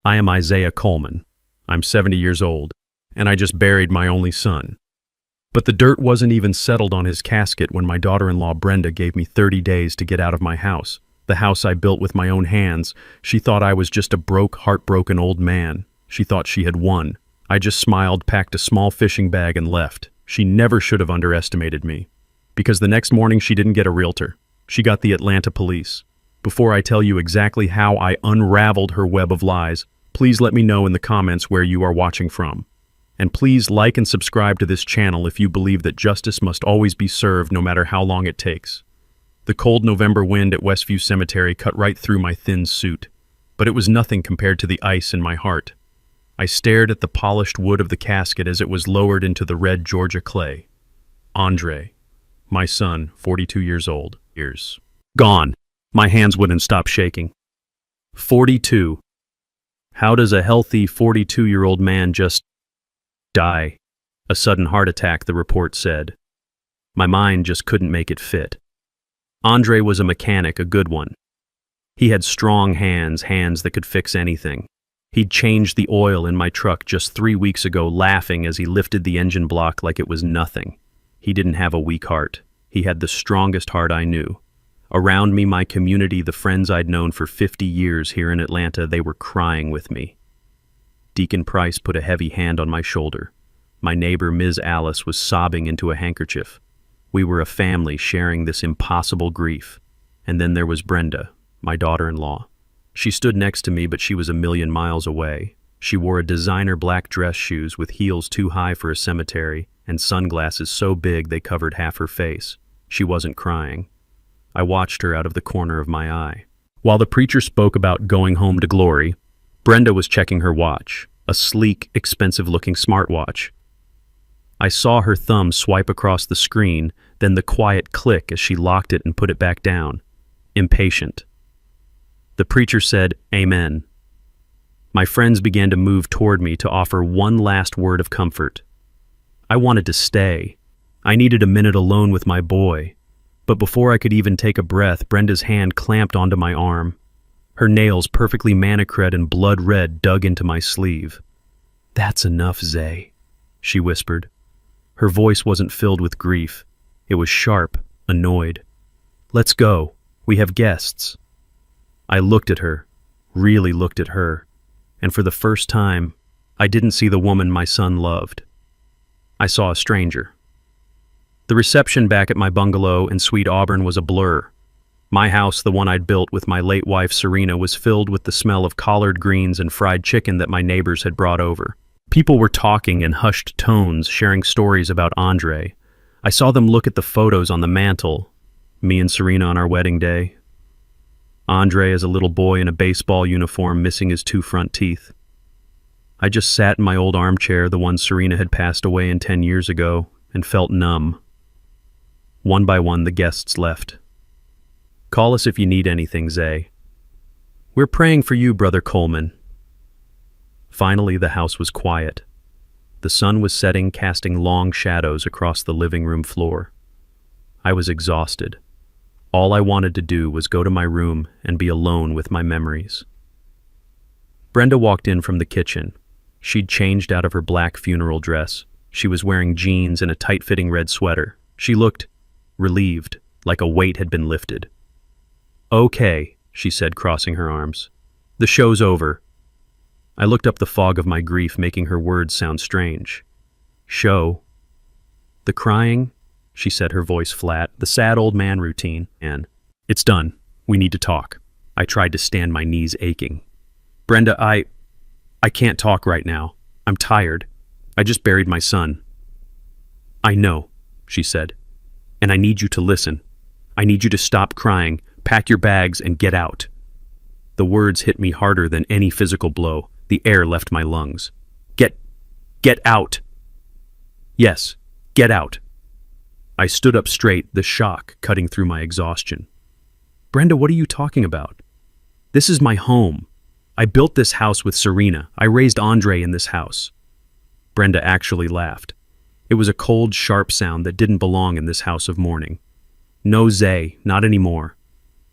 I am Isaiah Coleman. I'm 70 years old, and I just buried my only son. But the dirt wasn't even settled on his casket when my daughter-in-law Brenda gave me 30 days to get out of my house. The house I built with my own hands. She thought I was just a broke, heartbroken old man. She thought she had won. I just smiled, packed a small fishing bag, and left. She never should have underestimated me. Because the next morning she didn't get a realtor. She got the Atlanta police. Before I tell you exactly how I unraveled her web of lies, please let me know in the comments where you are watching from. And please like and subscribe to this channel if you believe that justice must always be served no matter how long it takes. The cold November wind at Westview Cemetery cut right through my thin suit, but it was nothing compared to the ice in my heart. I stared at the polished wood of the casket as it was lowered into the red Georgia clay. Andre, my son, 42 years old, years gone. My hands wouldn't stop shaking. 42. How does a healthy 42-year-old man just die? A sudden heart attack, the report said. My mind just couldn't make it fit. Andre was a mechanic, a good one. He had strong hands that could fix anything. He'd changed the oil in my truck just 3 weeks ago, laughing as he lifted the engine block like it was nothing. He didn't have a weak heart. He had the strongest heart I knew. Around me, my community, the friends I'd known for 50 years here in Atlanta, they were crying with me. Deacon Price put a heavy hand on my shoulder. My neighbor, Ms. Alice, was sobbing into a handkerchief. We were a family sharing this impossible grief. And then there was Brenda, my daughter-in-law. She stood next to me, but she was a million miles away. She wore a designer black dress shoes with heels too high for a cemetery and sunglasses so big they covered half her face. She wasn't crying. I watched her out of the corner of my eye. While the preacher spoke about going home to glory, Brenda was checking her watch, a sleek, expensive-looking smartwatch. I saw her thumb swipe across the screen, then the quiet click as she locked it and put it back down. Impatient. The preacher said, "Amen." My friends began to move toward me to offer one last word of comfort. I wanted to stay. I needed a minute alone with my boy. But before I could even take a breath, Brenda's hand clamped onto my arm. Her nails, perfectly manicured and blood red, dug into my sleeve. "That's enough, Zay," she whispered. Her voice wasn't filled with grief. It was sharp, annoyed. "Let's go. We have guests." I looked at her, really looked at her, and for the first time, I didn't see the woman my son loved. I saw a stranger. The reception back at my bungalow in Sweet Auburn was a blur. My house, the one I'd built with my late wife Serena, was filled with the smell of collard greens and fried chicken that my neighbors had brought over. People were talking in hushed tones, sharing stories about Andre. I saw them look at the photos on the mantle, me and Serena on our wedding day. Andre as a little boy in a baseball uniform, missing his 2 front teeth. I just sat in my old armchair, the one Serena had passed away in 10 years ago, and felt numb. One by one, the guests left. "Call us if you need anything, Zay." "We're praying for you, Brother Coleman." Finally, the house was quiet. The sun was setting, casting long shadows across the living room floor. I was exhausted. All I wanted to do was go to my room and be alone with my memories. Brenda walked in from the kitchen. She'd changed out of her black funeral dress. She was wearing jeans and a tight-fitting red sweater. She looked relieved, like a weight had been lifted. "Okay," she said, crossing her arms. "The show's over." I looked up the fog of my grief, making her words sound strange. "Show?" "The crying," she said, her voice flat, "the sad old man routine. And it's done. We need to talk." I tried to stand, my knees aching. "Brenda, I can't talk right now. I'm tired. I just buried my son." "I know," she said. "And I need you to listen. I need you to stop crying, pack your bags, and get out." The words hit me harder than any physical blow. The air left my lungs. Get out." "Yes, get out." I stood up straight, the shock cutting through my exhaustion. "Brenda, what are you talking about? This is my home. I built this house with Serena. I raised Andre in this house." Brenda actually laughed. It was a cold, sharp sound that didn't belong in this house of mourning. "No, Zay, not anymore."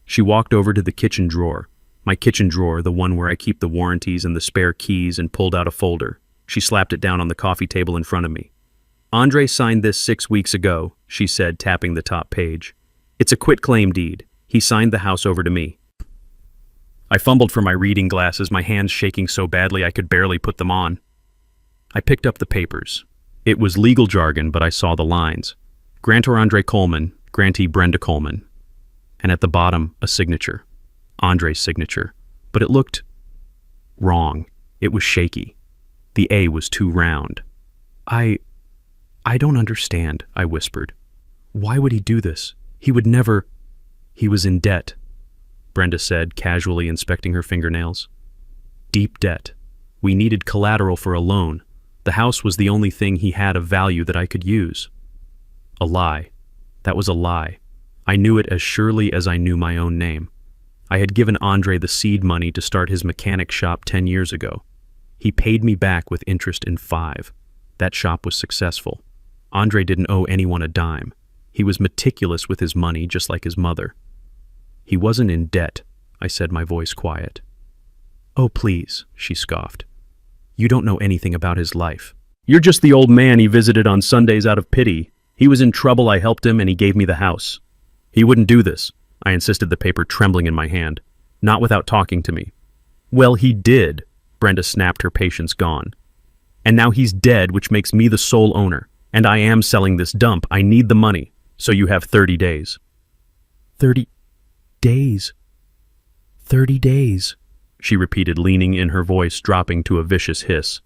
She walked over to the kitchen drawer. My kitchen drawer, the one where I keep the warranties and the spare keys, and pulled out a folder. She slapped it down on the coffee table in front of me. "Andre signed this 6 weeks ago," she said, tapping the top page. "It's a quitclaim deed. He signed the house over to me." I fumbled for my reading glasses, my hands shaking so badly I could barely put them on. I picked up the papers. It was legal jargon, but I saw the lines. Grantor Andre Coleman, grantee Brenda Coleman. And at the bottom, a signature. Andre's signature. But it looked wrong. It was shaky. The A was too round. I don't understand," I whispered. "Why would he do this? He would never—" "He was in debt," Brenda said, casually inspecting her fingernails. "Deep debt. We needed collateral for a loan. The house was the only thing he had of value that I could use." A lie. That was a lie. I knew it as surely as I knew my own name. I had given Andre the seed money to start his mechanic shop 10 years ago. He paid me back with interest in 5. That shop was successful. Andre didn't owe anyone a dime. He was meticulous with his money, just like his mother. "He wasn't in debt," I said, my voice quiet. "Oh, please," she scoffed. "You don't know anything about his life. You're just the old man he visited on Sundays out of pity. He was in trouble, I helped him, and he gave me the house. He wouldn't do this," I insisted, the paper trembling in my hand. "Not without talking to me." "Well, he did," Brenda snapped, her patience gone. "And now he's dead, which makes me the sole owner. And I am selling this dump. I need the money. So you have 30 days. 30 days? 30 days, she repeated, leaning in, her voice dropping to a vicious hiss.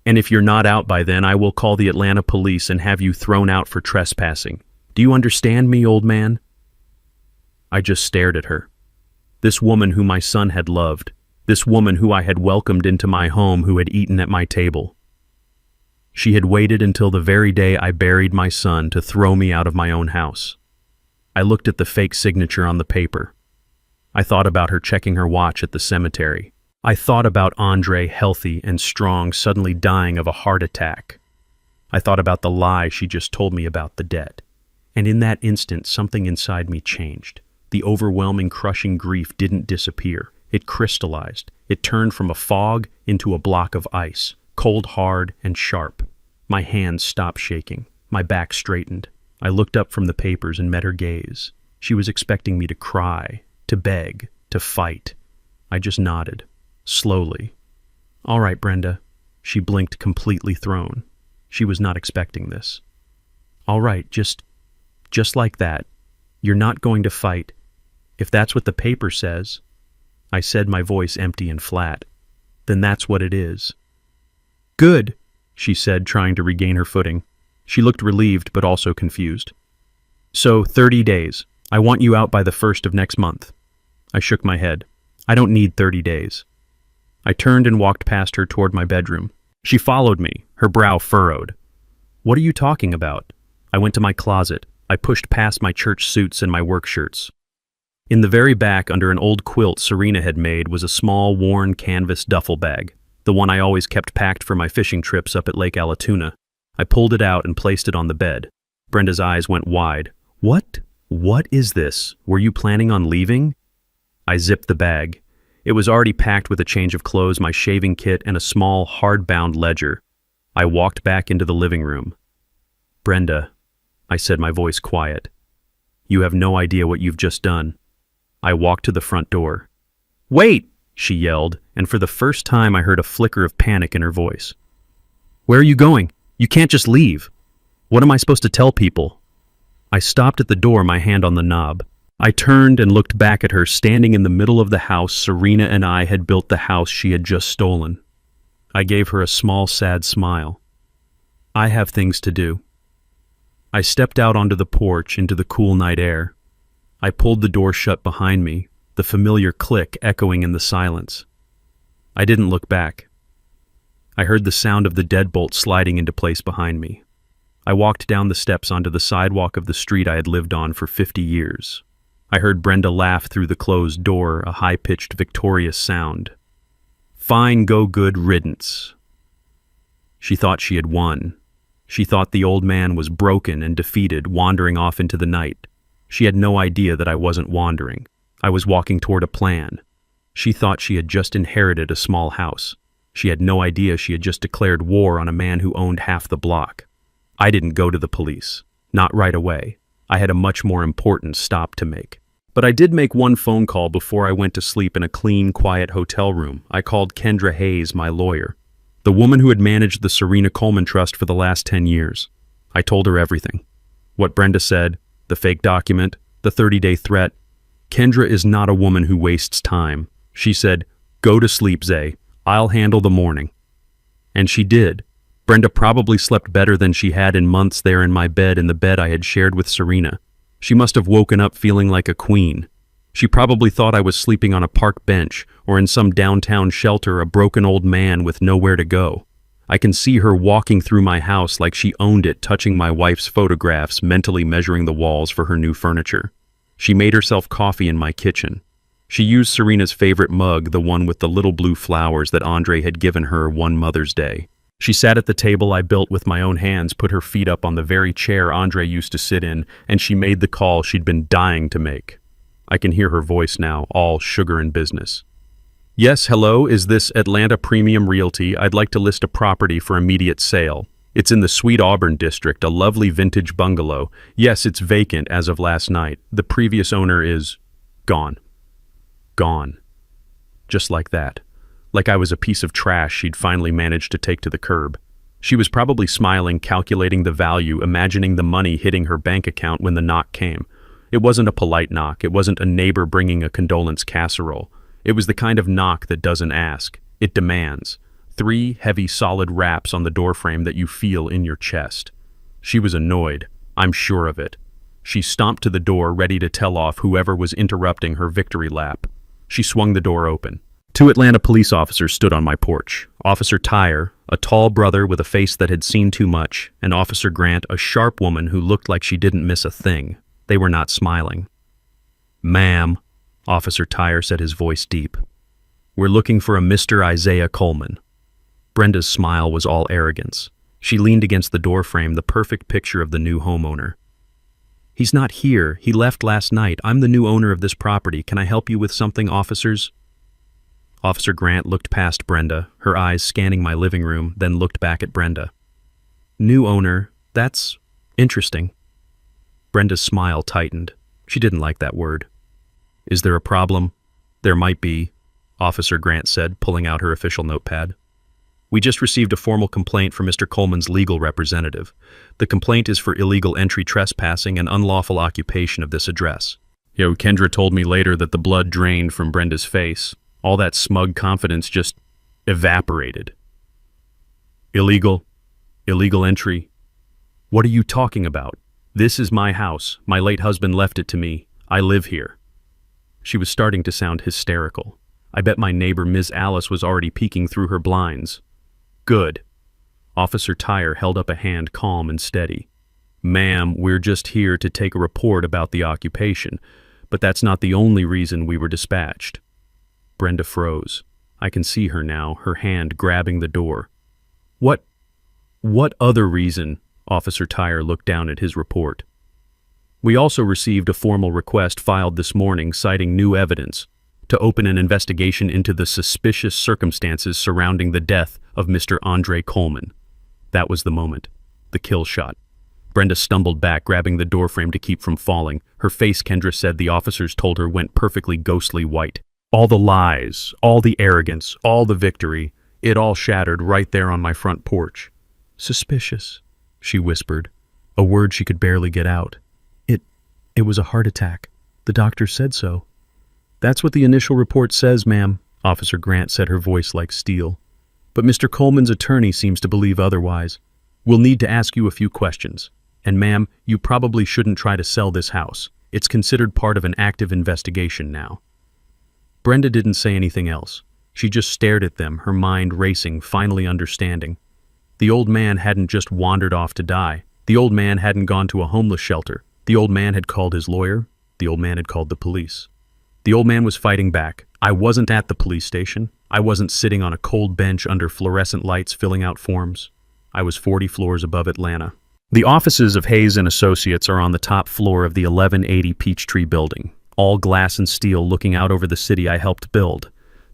"And if you're not out by then, I will call the Atlanta police and have you thrown out for trespassing. Do you understand me, old man?" I just stared at her. This woman who my son had loved. This woman who I had welcomed into my home, who had eaten at my table. She had waited until the very day I buried my son to throw me out of my own house. I looked at the fake signature on the paper. I thought about her checking her watch at the cemetery. I thought about Andre, healthy and strong, suddenly dying of a heart attack. I thought about the lie she just told me about the debt. And in that instant, something inside me changed. The overwhelming, crushing grief didn't disappear. It crystallized. It turned from a fog into a block of ice, cold, hard, and sharp. My hands stopped shaking. My back straightened. I looked up from the papers and met her gaze. She was expecting me to cry, to beg, to fight. I just nodded, slowly. "All right, Brenda." She blinked, completely thrown. She was not expecting this. "All right, just like that. You're not going to fight. If that's what the paper says," I said, my voice empty and flat, "then that's what it is." "Good," she said, trying to regain her footing. She looked relieved, but also confused. "So, 30 days. I want you out by the 1st of next month." I shook my head. "I don't need 30 days. I turned and walked past her toward my bedroom. She followed me, her brow furrowed. "What are you talking about?" I went to my closet. I pushed past my church suits and my work shirts. In the very back, under an old quilt Serena had made, was a small, worn canvas duffel bag, the one I always kept packed for my fishing trips up at Lake Allatoona. I pulled it out and placed it on the bed. Brenda's eyes went wide. What? What is this? Were you planning on leaving?" I zipped the bag. It was already packed with a change of clothes, my shaving kit, and a small, hard-bound ledger. I walked back into the living room. "Brenda," I said, my voice quiet, "you have no idea what you've just done." I walked to the front door. "Wait!" she yelled, and for the first time I heard a flicker of panic in her voice. "Where are you going? You can't just leave. What am I supposed to tell people?" I stopped at the door, my hand on the knob. I turned and looked back at her, standing in the middle of the house. Serena and I had built the house she had just stolen. I gave her a small, sad smile. "I have things to do." I stepped out onto the porch into the cool night air. I pulled the door shut behind me, the familiar click echoing in the silence. I didn't look back. I heard the sound of the deadbolt sliding into place behind me. I walked down the steps onto the sidewalk of the street I had lived on for 50 years. I heard Brenda laugh through the closed door, a high-pitched, victorious sound. "Fine, go, good riddance." She thought she had won. She thought the old man was broken and defeated, wandering off into the night. She had no idea that I wasn't wandering. I was walking toward a plan. She thought she had just inherited a small house. She had no idea she had just declared war on a man who owned half the block. I didn't go to the police. Not right away. I had a much more important stop to make. But I did make one phone call before I went to sleep in a clean, quiet hotel room. I called Kendra Hayes, my lawyer, the woman who had managed the Serena Coleman Trust for the last 10 years. I told her everything. What Brenda said, the fake document, the 30-day threat. Kendra is not a woman who wastes time. She said, "Go to sleep, Zay. I'll handle the morning." And she did. Brenda probably slept better than she had in months there in my bed, in the bed I had shared with Serena. She must have woken up feeling like a queen. She probably thought I was sleeping on a park bench or in some downtown shelter, a broken old man with nowhere to go. I can see her walking through my house like she owned it, touching my wife's photographs, mentally measuring the walls for her new furniture. She made herself coffee in my kitchen. She used Serena's favorite mug, the one with the little blue flowers that Andre had given her one Mother's Day. She sat at the table I built with my own hands, put her feet up on the very chair Andre used to sit in, and she made the call she'd been dying to make. I can hear her voice now, all sugar and business. "Yes, hello, is this Atlanta Premium Realty? I'd like to list a property for immediate sale. It's in the Sweet Auburn district, a lovely vintage bungalow. Yes, it's vacant as of last night. The previous owner is gone." Gone. Just like that. Like I was a piece of trash she'd finally managed to take to the curb. She was probably smiling, calculating the value, imagining the money hitting her bank account when the knock came. It wasn't a polite knock. It wasn't a neighbor bringing a condolence casserole. It was the kind of knock that doesn't ask. It demands. 3 heavy, solid raps on the doorframe that you feel in your chest. She was annoyed. I'm sure of it. She stomped to the door, ready to tell off whoever was interrupting her victory lap. She swung the door open. 2 Atlanta police officers stood on my porch. Officer Tyre, a tall brother with a face that had seen too much, and Officer Grant, a sharp woman who looked like she didn't miss a thing. They were not smiling. "Ma'am," Officer Tyre said, his voice deep. "We're looking for a Mr. Isaiah Coleman." Brenda's smile was all arrogance. She leaned against the doorframe, the perfect picture of the new homeowner. "He's not here. He left last night. I'm the new owner of this property. Can I help you with something, officers?" Officer Grant looked past Brenda, her eyes scanning my living room, then looked back at Brenda. "New owner, that's interesting." Brenda's smile tightened. She didn't like that word. "Is there a problem?" "There might be," Officer Grant said, pulling out her official notepad. "We just received a formal complaint from Mr. Coleman's legal representative. The complaint is for illegal entry, trespassing, and unlawful occupation of this address." Kendra told me later that the blood drained from Brenda's face. All that smug confidence just evaporated. Illegal entry. What are you talking about? This is my house. My late husband left it to me. I live here. She was starting to sound hysterical. I bet my neighbor, Ms. Alice, was already peeking through her blinds. Good. Officer Tyre held up a hand, calm and steady. "Ma'am, we're just here to take a report about the occupation, but that's not the only reason we were dispatched." Brenda froze. I can see her now, her hand grabbing the door. What other reason?" Officer Tyre looked down at his report. "We also received a formal request filed this morning citing new evidence to open an investigation into the suspicious circumstances surrounding the death of Mr. Andre Coleman." That was the moment. The kill shot. Brenda stumbled back, grabbing the doorframe to keep from falling. Her face, Kendra said the officers told her, went perfectly ghostly white. All the lies, all the arrogance, all the victory, it all shattered right there on my front porch. "Suspicious," she whispered, a word she could barely get out. It was a heart attack. The doctor said so." "That's what the initial report says, ma'am," Officer Grant said, her voice like steel. "But Mr. Coleman's attorney seems to believe otherwise. We'll need to ask you a few questions. And ma'am, you probably shouldn't try to sell this house. It's considered part of an active investigation now." Brenda didn't say anything else. She just stared at them, her mind racing, finally understanding. The old man hadn't just wandered off to die. The old man hadn't gone to a homeless shelter. The old man had called his lawyer. The old man had called the police. The old man was fighting back. I wasn't at the police station. I wasn't sitting on a cold bench under fluorescent lights filling out forms. I was 40 floors above Atlanta. The offices of Hayes & Associates are on the top floor of the 1180 Peachtree building, all glass and steel looking out over the city I helped build.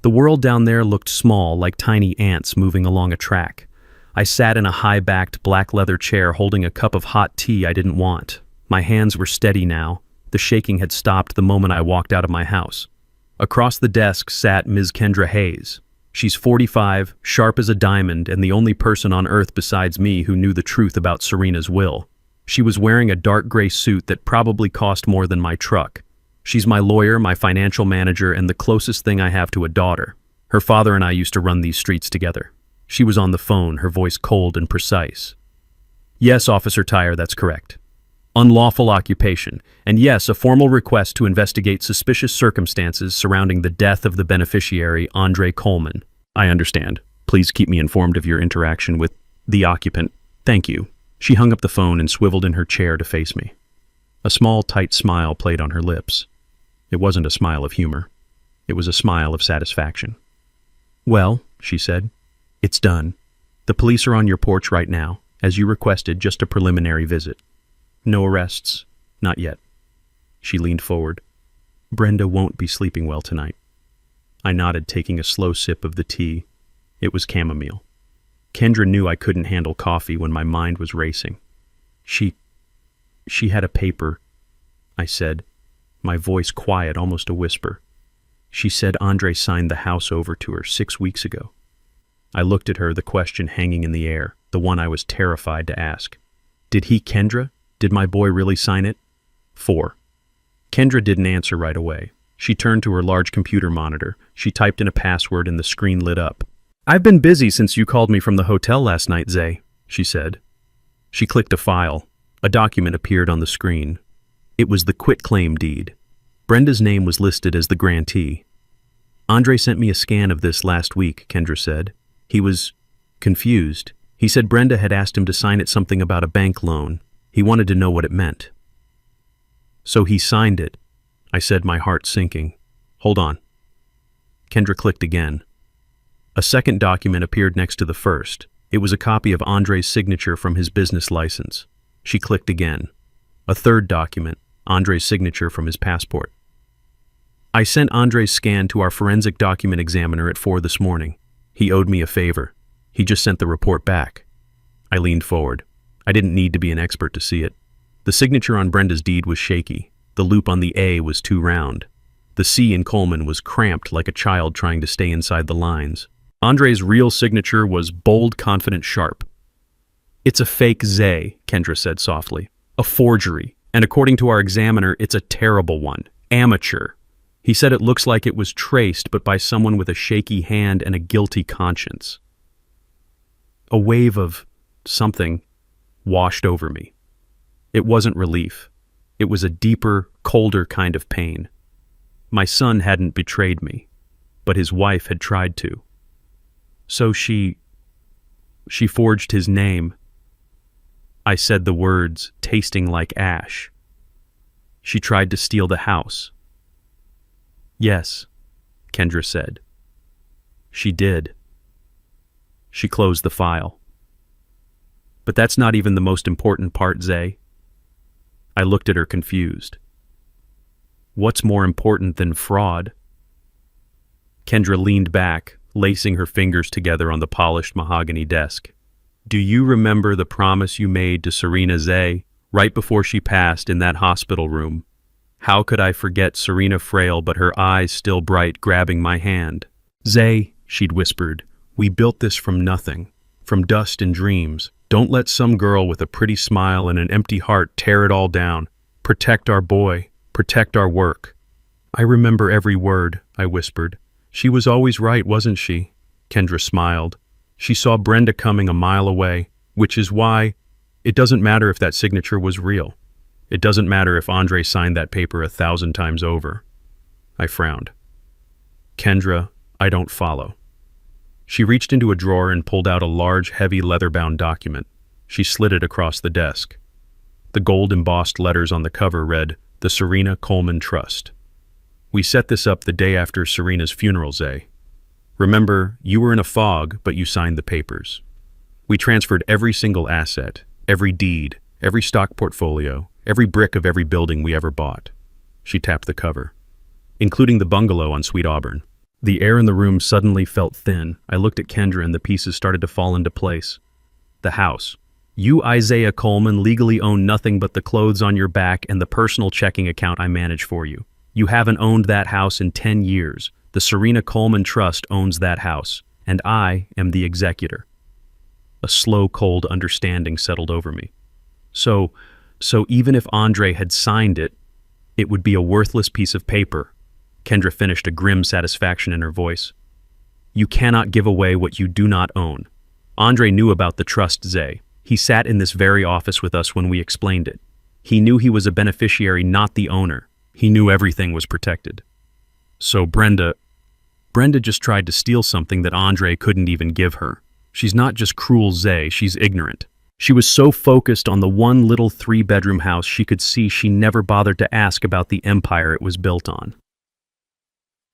The world down there looked small, like tiny ants moving along a track. I sat in a high-backed black leather chair holding a cup of hot tea I didn't want. My hands were steady now. The shaking had stopped the moment I walked out of my house. Across the desk sat Ms. Kendra Hayes. She's 45, sharp as a diamond, and the only person on earth besides me who knew the truth about Serena's will. She was wearing a dark gray suit that probably cost more than my truck. She's my lawyer, my financial manager, and the closest thing I have to a daughter. Her father and I used to run these streets together. She was on the phone, her voice cold and precise. Yes, Officer Tyre, that's correct. Unlawful occupation, and yes, a formal request to investigate suspicious circumstances surrounding the death of the beneficiary, Andre Coleman. I understand. Please keep me informed of your interaction with the occupant. Thank you. She hung up the phone and swiveled in her chair to face me. A small, tight smile played on her lips. It wasn't a smile of humor. It was a smile of satisfaction. Well, she said, it's done. The police are on your porch right now, as you requested, just a preliminary visit. No arrests, not yet. She leaned forward. Brenda won't be sleeping well tonight. I nodded, taking a slow sip of the tea. It was chamomile. Kendra knew I couldn't handle coffee when my mind was racing. She had a paper, I said, my voice quiet, almost a whisper. She said Andre signed the house over to her 6 weeks ago. I looked at her, the question hanging in the air, the one I was terrified to ask. Did he, Kendra? Did my boy really sign it? 4. Kendra didn't answer right away. She turned to her large computer monitor. She typed in a password and the screen lit up. I've been busy since you called me from the hotel last night, Zay, she said. She clicked a file. A document appeared on the screen. It was the quitclaim deed. Brenda's name was listed as the grantee. Andre sent me a scan of this last week, Kendra said. He was confused. He said Brenda had asked him to sign it something about a bank loan. He wanted to know what it meant. So he signed it, I said, my heart sinking. Hold on. Kendra clicked again. A second document appeared next to the first. It was a copy of Andre's signature from his business license. She clicked again. A third document, Andre's signature from his passport. I sent Andre's scan to our forensic document examiner at 4 this morning. He owed me a favor. He just sent the report back. I leaned forward. I didn't need to be an expert to see it. The signature on Brenda's deed was shaky. The loop on the A was too round. The C in Coleman was cramped like a child trying to stay inside the lines. Andre's real signature was bold, confident, sharp. It's a fake Zay, Kendra said softly. A forgery. And according to our examiner, it's a terrible one. Amateur. He said it looks like it was traced, but by someone with a shaky hand and a guilty conscience. A wave of something washed over me. It wasn't relief. It was a deeper, colder kind of pain. My son hadn't betrayed me, but his wife had tried to. So she forged his name. I said the words, tasting like ash. She tried to steal the house. Yes, Kendra said. She did. She closed the file. But that's not even the most important part, Zay. I looked at her confused. What's more important than fraud? Kendra leaned back, lacing her fingers together on the polished mahogany desk. Do you remember the promise you made to Serena Zay right before she passed in that hospital room? How could I forget Serena frail but her eyes still bright, grabbing my hand? Zay, she'd whispered, we built this from nothing, from dust and dreams. Don't let some girl with a pretty smile and an empty heart tear it all down. Protect our boy. Protect our work. I remember every word, I whispered. She was always right, wasn't she? Kendra smiled. She saw Brenda coming a mile away, which is why it doesn't matter if that signature was real. It doesn't matter if Andre signed that paper 1,000 times over. I frowned. Kendra, I don't follow. She reached into a drawer and pulled out a large, heavy, leather-bound document. She slid it across the desk. The gold-embossed letters on the cover read, The Serena Coleman Trust. We set this up the day after Serena's funeral, Zay. Remember, you were in a fog, but you signed the papers. We transferred every single asset, every deed, every stock portfolio, every brick of every building we ever bought. She tapped the cover. Including the bungalow on Sweet Auburn. The air in the room suddenly felt thin. I looked at Kendra and the pieces started to fall into place. The house. You, Isaiah Coleman, legally own nothing but the clothes on your back and the personal checking account I manage for you. You haven't owned that house in 10 years. The Serena Coleman Trust owns that house, and I am the executor. A slow, cold understanding settled over me. So even if Andre had signed it, it would be a worthless piece of paper. Kendra finished, a grim satisfaction in her voice. You cannot give away what you do not own. Andre knew about the trust, Zay. He sat in this very office with us when we explained it. He knew he was a beneficiary, not the owner. He knew everything was protected. So Brenda just tried to steal something that Andre couldn't even give her. She's not just cruel, Zay, she's ignorant. She was so focused on the one little 3-bedroom house she could see she never bothered to ask about the empire it was built on.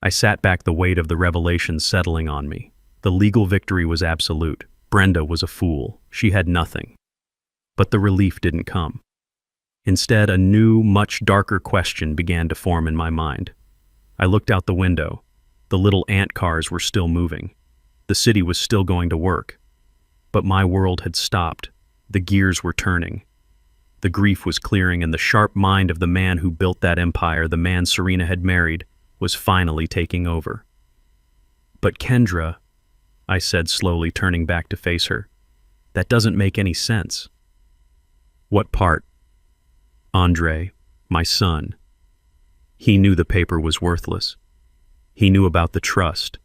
I sat back, the weight of the revelation settling on me. The legal victory was absolute. Brenda was a fool. She had nothing. But the relief didn't come. Instead, a new, much darker question began to form in my mind. I looked out the window. The little ant cars were still moving. The city was still going to work. But my world had stopped. The gears were turning. The grief was clearing, and the sharp mind of the man who built that empire, the man Serena had married, was finally taking over. But Kendra, I said slowly, turning back to face her, that doesn't make any sense. What part? Andre, my son. He knew the paper was worthless. He knew about the trust.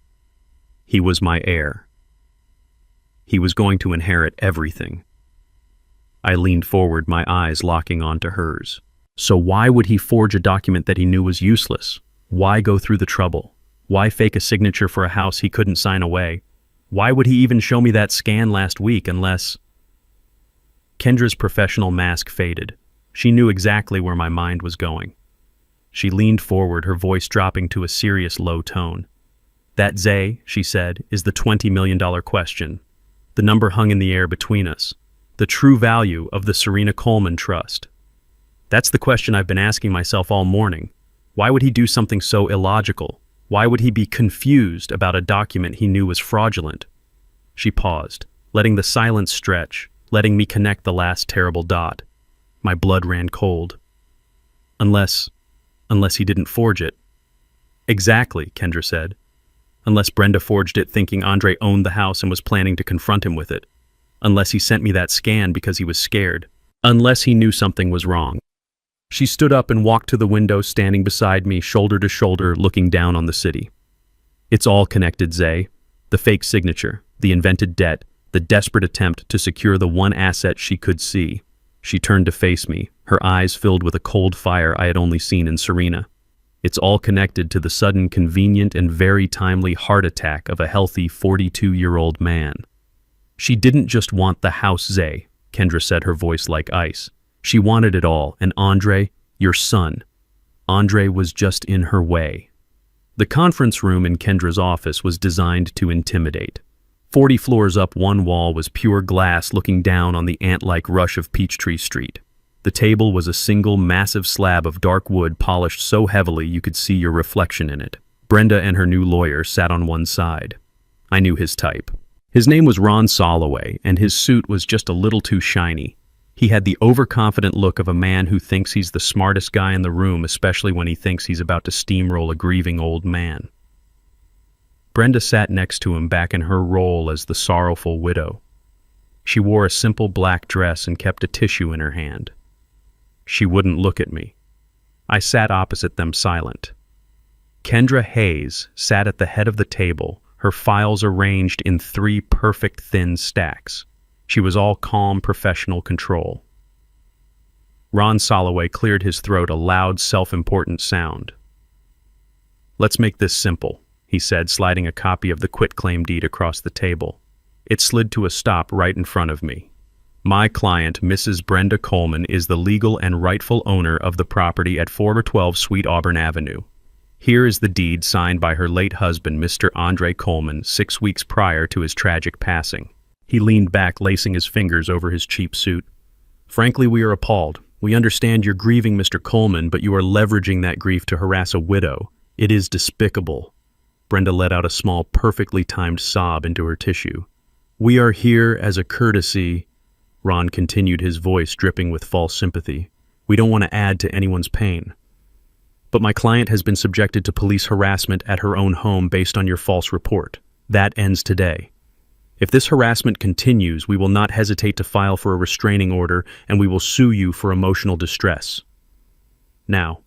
He was my heir. He was going to inherit everything. I leaned forward, my eyes locking onto hers. So why would he forge a document that he knew was useless? Why go through the trouble? Why fake a signature for a house he couldn't sign away? Why would he even show me that scan last week unless... Kendra's professional mask faded. She knew exactly where my mind was going. She leaned forward, her voice dropping to a serious low tone. That, Zay, she said, is the $20 million question. The number hung in the air between us. The true value of the Serena Coleman Trust. That's the question I've been asking myself all morning. Why would he do something so illogical? Why would he be confused about a document he knew was fraudulent? She paused, letting the silence stretch, letting me connect the last terrible dot. My blood ran cold. Unless he didn't forge it. Exactly, Kendra said. Unless Brenda forged it thinking Andre owned the house and was planning to confront him with it. Unless he sent me that scan because he was scared. Unless he knew something was wrong. She stood up and walked to the window, standing beside me, shoulder to shoulder, looking down on the city. It's all connected, Zay. The fake signature, the invented debt, the desperate attempt to secure the one asset she could see. She turned to face me, her eyes filled with a cold fire I had only seen in Serena. It's all connected to the sudden, convenient, and very timely heart attack of a healthy 42-year-old man. She didn't just want the house, Zay, Kendra said, her voice like ice. She wanted it all, and Andre, your son. Andre was just in her way. The conference room in Kendra's office was designed to intimidate. 40 floors up, one wall was pure glass looking down on the ant-like rush of Peachtree Street. The table was a single massive slab of dark wood polished so heavily you could see your reflection in it. Brenda and her new lawyer sat on one side. I knew his type. His name was Ron Soloway, and his suit was just a little too shiny. He had the overconfident look of a man who thinks he's the smartest guy in the room, especially when he thinks he's about to steamroll a grieving old man. Brenda sat next to him, back in her role as the sorrowful widow. She wore a simple black dress and kept a tissue in her hand. She wouldn't look at me. I sat opposite them, silent. Kendra Hayes sat at the head of the table, her files arranged in 3 perfect thin stacks. She was all calm, professional control. Ron Soloway cleared his throat, a loud, self-important sound. Let's make this simple, he said, sliding a copy of the quitclaim deed across the table. It slid to a stop right in front of me. My client, Mrs. Brenda Coleman, is the legal and rightful owner of the property at 412 Sweet Auburn Avenue. Here is the deed signed by her late husband, Mr. Andre Coleman, 6 weeks prior to his tragic passing. He leaned back, lacing his fingers over his cheap suit. Frankly, we are appalled. We understand you're grieving Mr. Coleman, but you are leveraging that grief to harass a widow. It is despicable. Brenda let out a small, perfectly timed sob into her tissue. "We are here as a courtesy," Ron continued, his voice dripping with false sympathy. "We don't want to add to anyone's pain. But my client has been subjected to police harassment at her own home based on your false report. That ends today. If this harassment continues, we will not hesitate to file for a restraining order, and we will sue you for emotional distress. Now,"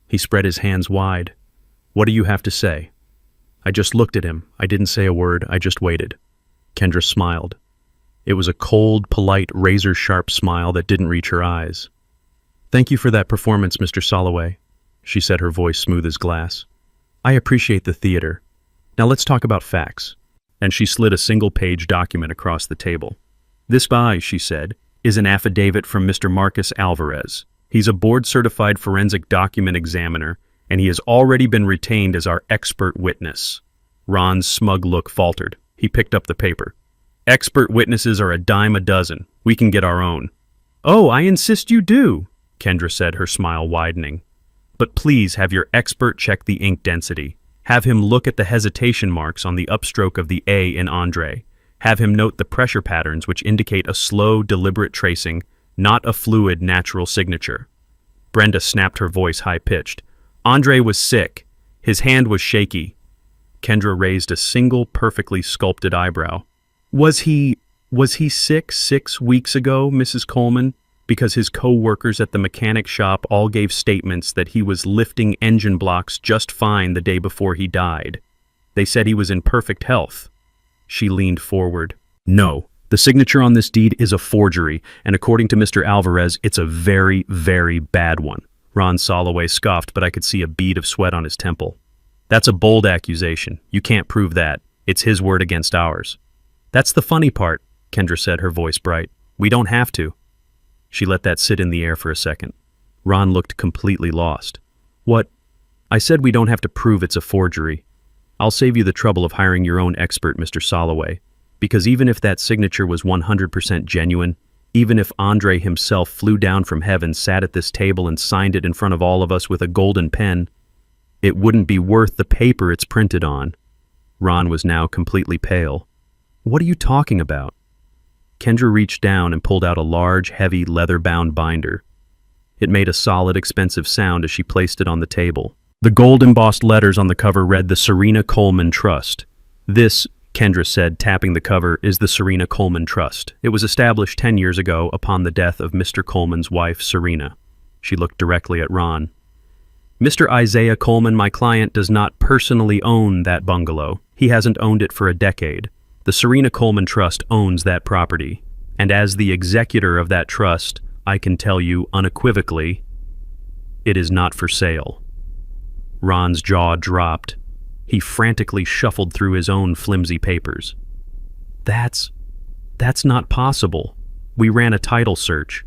he spread his hands wide, "what do you have to say?" I just looked at him. I didn't say a word. I just waited. Kendra smiled. It was a cold, polite, razor-sharp smile that didn't reach her eyes. "Thank you for that performance, Mr. Soloway," she said, her voice smooth as glass. "I appreciate the theater. Now let's talk about facts." And she slid a single-page document across the table. "This, she said, is an affidavit from Mr. Marcus Alvarez. He's a board-certified forensic document examiner, and he has already been retained as our expert witness." Ron's smug look faltered. He picked up the paper. "Expert witnesses are a dime a dozen. We can get our own." "Oh, I insist you do," Kendra said, her smile widening. "But please have your expert check the ink density. Have him look at the hesitation marks on the upstroke of the A in Andre. Have him note the pressure patterns which indicate a slow, deliberate tracing, not a fluid, natural signature." Brenda snapped, her voice high-pitched. "Andre was sick. His hand was shaky." Kendra raised a single, perfectly sculpted eyebrow. Was he sick 6 weeks ago, Mrs. Coleman? Because his co-workers at the mechanic shop all gave statements that he was lifting engine blocks just fine the day before he died. They said he was in perfect health." She leaned forward. "No, the signature on this deed is a forgery, and according to Mr. Alvarez, it's a very, very bad one." Ron Soloway scoffed, but I could see a bead of sweat on his temple. "That's a bold accusation. You can't prove that. It's his word against ours." "That's the funny part," Kendra said, her voice bright. "We don't have to." She let that sit in the air for a second. Ron looked completely lost. "What? I said we don't have to prove it's a forgery. I'll save you the trouble of hiring your own expert, Mr. Soloway, because even if that signature was 100% genuine, even if Andre himself flew down from heaven, sat at this table and signed it in front of all of us with a golden pen, it wouldn't be worth the paper it's printed on." Ron was now completely pale. "What are you talking about?" Kendra reached down and pulled out a large, heavy, leather-bound binder. It made a solid, expensive sound as she placed it on the table. The gold-embossed letters on the cover read, "The Serena Coleman Trust." "This," Kendra said, tapping the cover, "is the Serena Coleman Trust. It was established 10 years ago upon the death of Mr. Coleman's wife, Serena." She looked directly at Ron. "Mr. Isaiah Coleman, my client, does not personally own that bungalow. He hasn't owned it for a decade. The Serena Coleman Trust owns that property, and as the executor of that trust, I can tell you unequivocally, it is not for sale." Ron's jaw dropped. He frantically shuffled through his own flimsy papers. That's not possible. We ran a title search.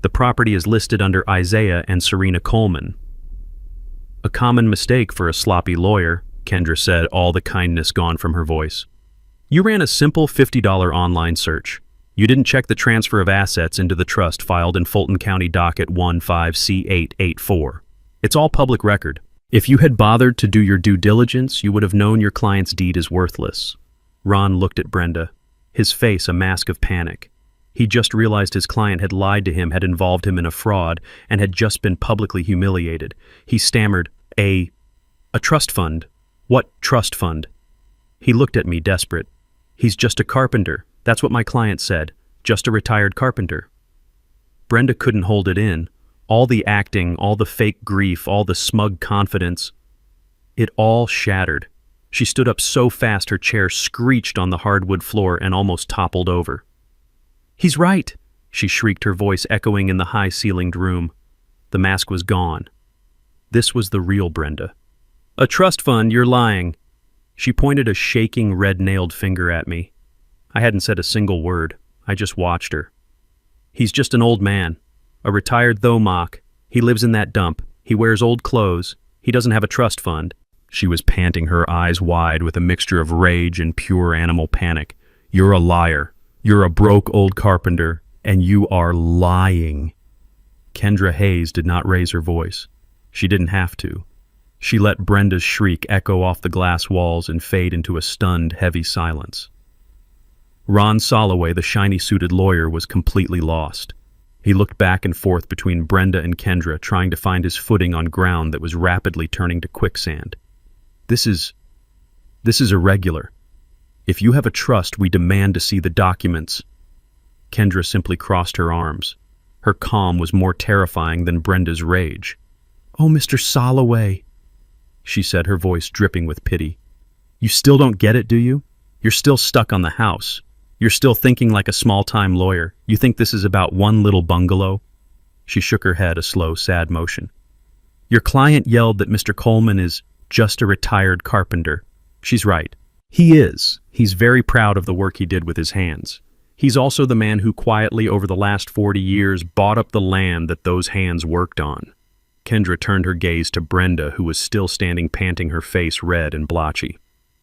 The property is listed under Isaiah and Serena Coleman." "A common mistake for a sloppy lawyer," Kendra said, all the kindness gone from her voice. "You ran a simple $50 online search. You didn't check the transfer of assets into the trust filed in Fulton County Docket 15C884. It's all public record. If you had bothered to do your due diligence, you would have known your client's deed is worthless." Ron looked at Brenda, his face a mask of panic. He just realized his client had lied to him, had involved him in a fraud, and had just been publicly humiliated. He stammered, A trust fund? What trust fund?" He looked at me, desperate. "He's just a carpenter. That's what my client said. Just a retired carpenter." Brenda couldn't hold it in. All the acting, all the fake grief, all the smug confidence. It all shattered. She stood up so fast her chair screeched on the hardwood floor and almost toppled over. "He's right," she shrieked, her voice echoing in the high-ceilinged room. The mask was gone. This was the real Brenda. "A trust fund, you're lying." She pointed a shaking, red-nailed finger at me. I hadn't said a single word. I just watched her. "He's just an old man. A retired Thomok. He lives in that dump. He wears old clothes. He doesn't have a trust fund." She was panting, her eyes wide with a mixture of rage and pure animal panic. "You're a liar. You're a broke old carpenter, and you are lying." Kendra Hayes did not raise her voice. She didn't have to. She let Brenda's shriek echo off the glass walls and fade into a stunned, heavy silence. Ron Soloway, the shiny-suited lawyer, was completely lost. He looked back and forth between Brenda and Kendra, trying to find his footing on ground that was rapidly turning to quicksand. This is irregular. If you have a trust, we demand to see the documents." Kendra simply crossed her arms. Her calm was more terrifying than Brenda's rage. "Oh, Mr. Soloway," she said, her voice dripping with pity. "You still don't get it, do you? You're still stuck on the house. You're still thinking like a small-time lawyer. You think this is about one little bungalow?" She shook her head, a slow, sad motion. "Your client yelled that Mr. Coleman is just a retired carpenter. She's right. He is. He's very proud of the work he did with his hands. He's also the man who quietly, over the last 40 years, bought up the land that those hands worked on." Kendra turned her gaze to Brenda, who was still standing panting, her face red and blotchy.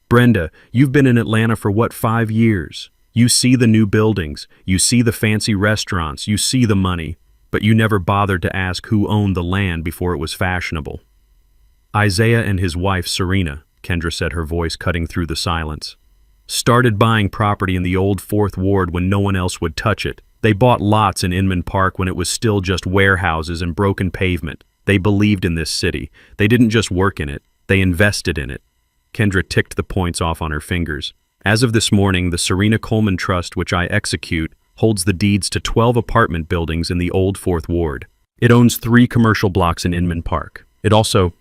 "Brenda, you've been in Atlanta for what, 5 years? You see the new buildings, you see the fancy restaurants, you see the money, but you never bothered to ask who owned the land before it was fashionable." "Isaiah and his wife, Serena," Kendra said, her voice cutting through the silence, "started buying property in the old 4th Ward when no one else would touch it. They bought lots in Inman Park when it was still just warehouses and broken pavement. They believed in this city. They didn't just work in it, they invested in it." Kendra ticked the points off on her fingers. "As of this morning, the Serena Coleman Trust, which I execute, holds the deeds to 12 apartment buildings in the old 4th Ward. It owns 3 commercial blocks in Inman Park. It also—"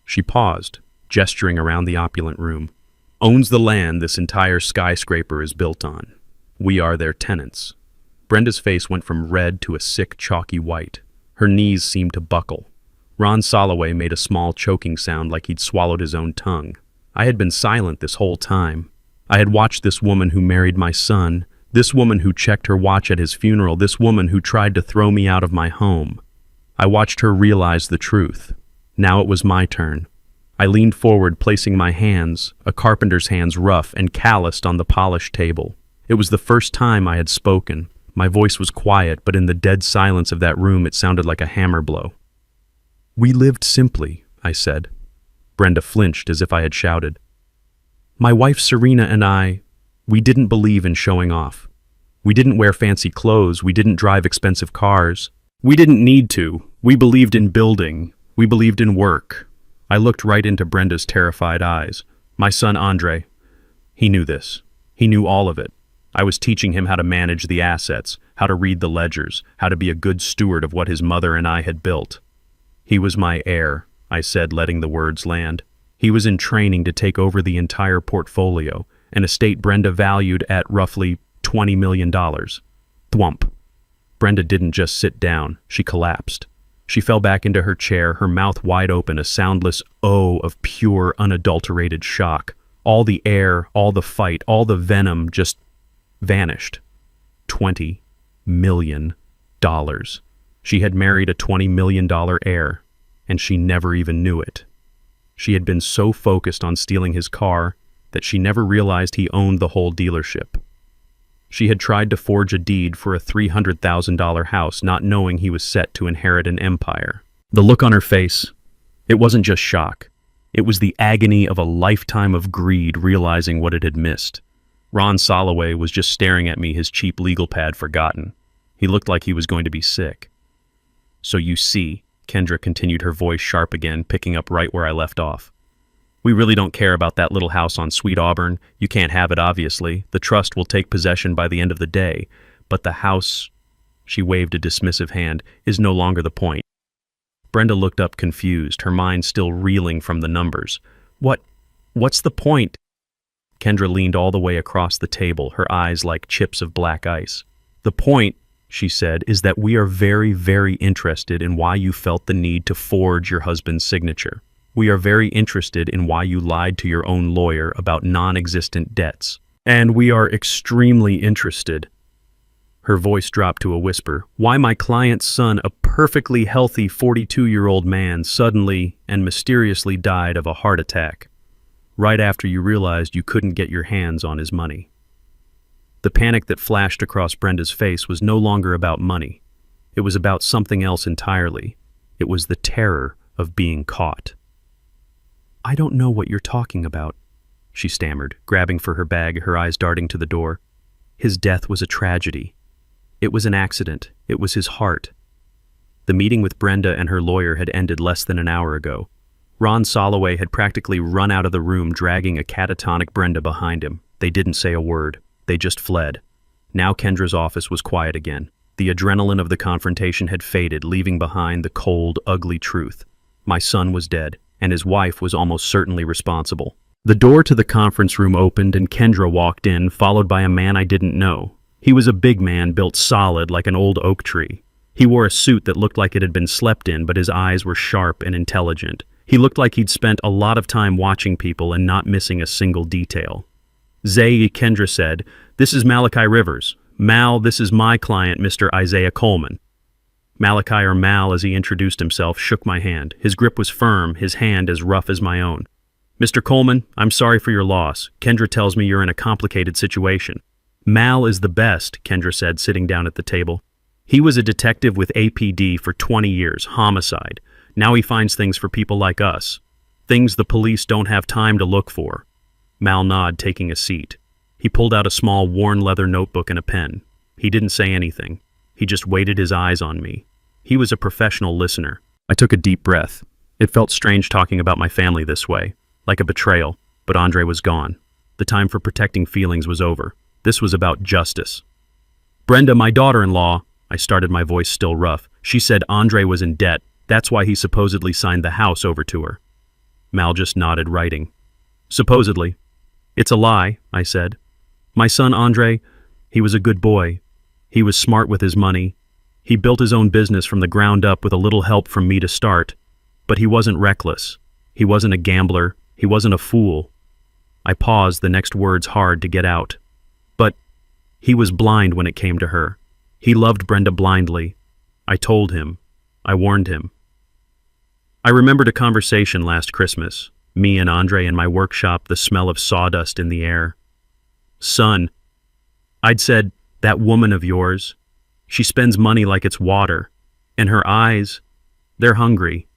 She paused, gesturing around the opulent room. "Owns the land this entire skyscraper is built on. We are their tenants." Brenda's face went from red to a sick, chalky white. Her knees seemed to buckle. Ron Soloway made a small choking sound like he'd swallowed his own tongue. I had been silent this whole time. I had watched this woman who married my son, this woman who checked her watch at his funeral, this woman who tried to throw me out of my home. I watched her realize the truth. Now it was my turn. I leaned forward, placing my hands, a carpenter's hands, rough and calloused, on the polished table. It was the first time I had spoken. My voice was quiet, but in the dead silence of that room it sounded like a hammer blow. "We lived simply," I said. Brenda flinched as if I had shouted. "My wife Serena and I, we didn't believe in showing off. We didn't wear fancy clothes, we didn't drive expensive cars. We didn't need to. We believed in building. We believed in work." I looked right into Brenda's terrified eyes. "My son Andre, he knew this. He knew all of it. I was teaching him how to manage the assets, how to read the ledgers, how to be a good steward of what his mother and I had built. He was my heir," I said, letting the words land. "He was in training to take over the entire portfolio, an estate Brenda valued at roughly $20 million. Thwump. Brenda didn't just sit down, she collapsed. She fell back into her chair, her mouth wide open, a soundless oh of pure, unadulterated shock. All the air, all the fight, all the venom just vanished. $20 million. She had married a $20 million heir, and she never even knew it. She had been so focused on stealing his car that she never realized he owned the whole dealership. She had tried to forge a deed for a $300,000 house, not knowing he was set to inherit an empire. The look on her face, it wasn't just shock. It was the agony of a lifetime of greed, realizing what it had missed. Ron Soloway was just staring at me, his cheap legal pad forgotten. He looked like he was going to be sick. "So you see," Kendra continued, her voice sharp again, picking up right where I left off. "We really don't care about that little house on Sweet Auburn. You can't have it, obviously. The trust will take possession by the end of the day. But the house," she waved a dismissive hand, "is no longer the point." Brenda looked up confused, her mind still reeling from the numbers. What's the point?" Kendra leaned all the way across the table, her eyes like chips of black ice. "The point," she said, "is that we are very, very interested in why you felt the need to forge your husband's signature. We are very interested in why you lied to your own lawyer about non-existent debts. And we are extremely interested," her voice dropped to a whisper, "why my client's son, a perfectly healthy 42-year-old man, suddenly and mysteriously died of a heart attack, right after you realized you couldn't get your hands on his money." The panic that flashed across Brenda's face was no longer about money. It was about something else entirely. It was the terror of being caught. I don't know what you're talking about, she stammered, grabbing for her bag, her eyes darting to the door. His death was a tragedy. It was an accident. It was his heart. The meeting with Brenda and her lawyer had ended less than an hour ago. Ron Soloway had practically run out of the room, dragging a catatonic Brenda behind him. They didn't say a word. They just fled. Now Kendra's office was quiet again. The adrenaline of the confrontation had faded, leaving behind the cold, ugly truth. My son was dead, and his wife was almost certainly responsible. The door to the conference room opened and Kendra walked in, followed by a man I didn't know. He was a big man, built solid like an old oak tree. He wore a suit that looked like it had been slept in, but his eyes were sharp and intelligent. He looked like he'd spent a lot of time watching people and not missing a single detail. "Zay," Kendra said, "this is Malachi Rivers. Mal, this is my client, Mr. Isaiah Coleman." Malachi, or Mal as he introduced himself, shook my hand. His grip was firm, his hand as rough as my own. "Mr. Coleman, I'm sorry for your loss. Kendra tells me you're in a complicated situation." "Mal is the best," Kendra said, sitting down at the table. "He was a detective with APD for 20 years, homicide. Now he finds things for people like us. Things the police don't have time to look for." Mal nodded, taking a seat. He pulled out a small, worn leather notebook and a pen. He didn't say anything. He just waited, his eyes on me. He was a professional listener. I took a deep breath. It felt strange talking about my family this way, like a betrayal, but Andre was gone. The time for protecting feelings was over. This was about justice. "Brenda, my daughter-in-law," I started, my voice still rough. "She said Andre was in debt. That's why he supposedly signed the house over to her." Mal just nodded, writing. "Supposedly. It's a lie," I said. "My son Andre, he was a good boy. He was smart with his money. He built his own business from the ground up with a little help from me to start. But he wasn't reckless. He wasn't a gambler. He wasn't a fool." I paused, the next words hard to get out. "But he was blind when it came to her. He loved Brenda blindly. I told him. I warned him." I remembered a conversation last Christmas. Me and Andre in my workshop, the smell of sawdust in the air. "Son," I'd said, "that woman of yours, she spends money like it's water. And her eyes, they're hungry."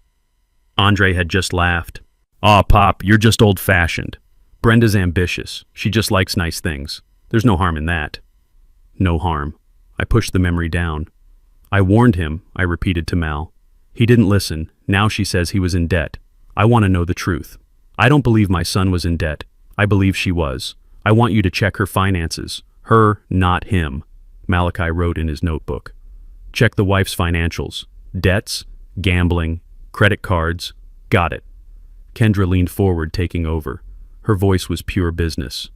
Andre had just laughed. "Aw, Pop, you're just old-fashioned. Brenda's ambitious. She just likes nice things. There's no harm in that." No harm. I pushed the memory down. "I warned him," I repeated to Mal. "He didn't listen. Now she says he was in debt. I want to know the truth. I don't believe my son was in debt. I believe she was. I want you to check her finances. Her, not him." Malachi wrote in his notebook. "Check the wife's financials. Debts, gambling, credit cards. Got it." Kendra leaned forward, taking over. Her voice was pure business.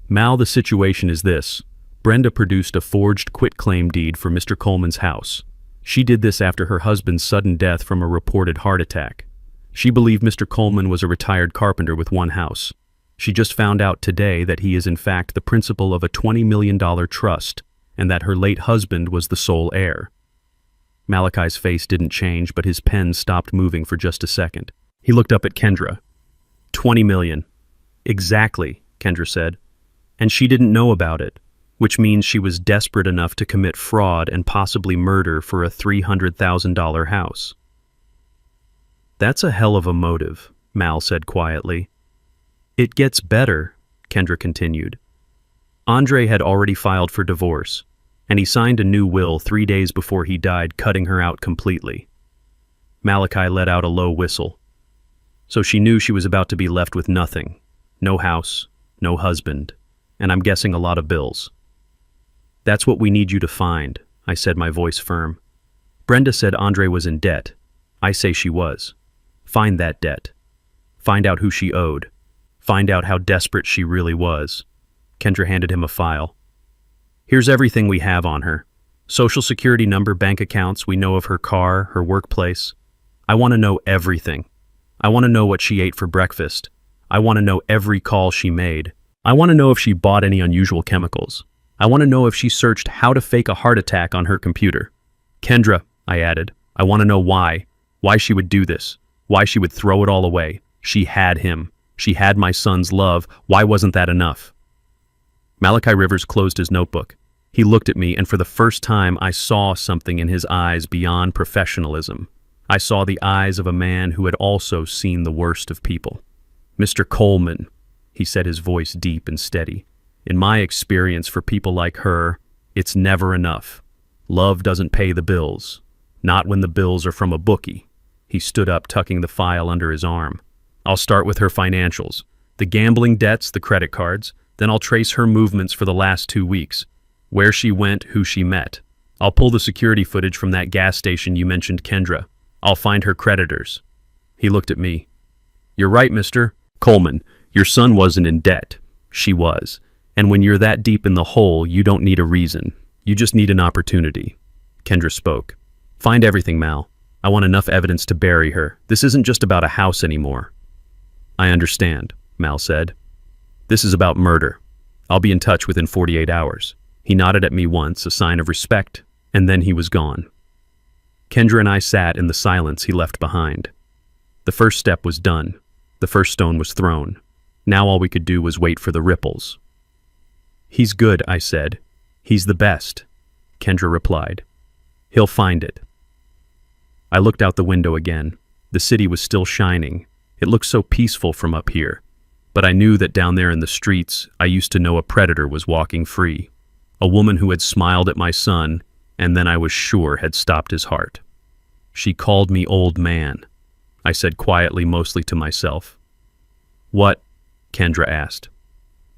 "Mal, the situation is this. Brenda produced a forged quitclaim deed for Mr. Coleman's house. She did this after her husband's sudden death from a reported heart attack. She believed Mr. Coleman was a retired carpenter with one house. She just found out today that he is in fact the principal of a $20 million trust, and that her late husband was the sole heir." Malachi's face didn't change, but his pen stopped moving for just a second. He looked up at Kendra. "20 million. Exactly," Kendra said. "And she didn't know about it, which means she was desperate enough to commit fraud and possibly murder for a $300,000 house." "That's a hell of a motive," Mal said quietly. "It gets better," Kendra continued. "Andre had already filed for divorce, and he signed a new will 3 days before he died, cutting her out completely." Malachi let out a low whistle. "So she knew she was about to be left with nothing. No house, no husband, and I'm guessing a lot of bills." "That's what we need you to find," I said, my voice firm. "Brenda said Andre was in debt. I say she was. Find that debt. Find out who she owed. Find out how desperate she really was." Kendra handed him a file. "Here's everything we have on her. Social security number, bank accounts, we know of her car, her workplace. I want to know everything. I want to know what she ate for breakfast. I want to know every call she made. I want to know if she bought any unusual chemicals. I want to know if she searched how to fake a heart attack on her computer. Kendra," I added, "I want to know why she would do this, why she would throw it all away. She had him. She had my son's love. Why wasn't that enough?" Malachi Rivers closed his notebook. He looked at me, and for the first time I saw something in his eyes beyond professionalism. I saw the eyes of a man who had also seen the worst of people. Mr. Coleman, he said, his voice deep and steady. In my experience, for people like her, it's never enough. Love doesn't pay the bills. Not when the bills are from a bookie. He stood up, tucking the file under his arm. I'll start with her financials. The gambling debts, the credit cards. Then I'll trace her movements for the last 2 weeks. Where she went, who she met. I'll pull the security footage from that gas station you mentioned, Kendra. I'll find her creditors. He looked at me. You're right, Mr. Coleman. Your son wasn't in debt. She was. And when you're that deep in the hole, you don't need a reason. You just need an opportunity. Kendra spoke. Find everything, Mal. I want enough evidence to bury her. This isn't just about a house anymore. I understand, Mal said. This is about murder. I'll be in touch within 48 hours. He nodded at me once, a sign of respect, and then he was gone. Kendra and I sat in the silence he left behind. The first step was done. The first stone was thrown. Now all we could do was wait for the ripples. He's good, I said. He's the best, Kendra replied. He'll find it. I looked out the window again. The city was still shining. It looked so peaceful from up here. But I knew that down there in the streets, I used to know a predator was walking free. A woman who had smiled at my son, and then I was sure had stopped his heart. She called me old man, I said quietly, mostly to myself. What? Kendra asked.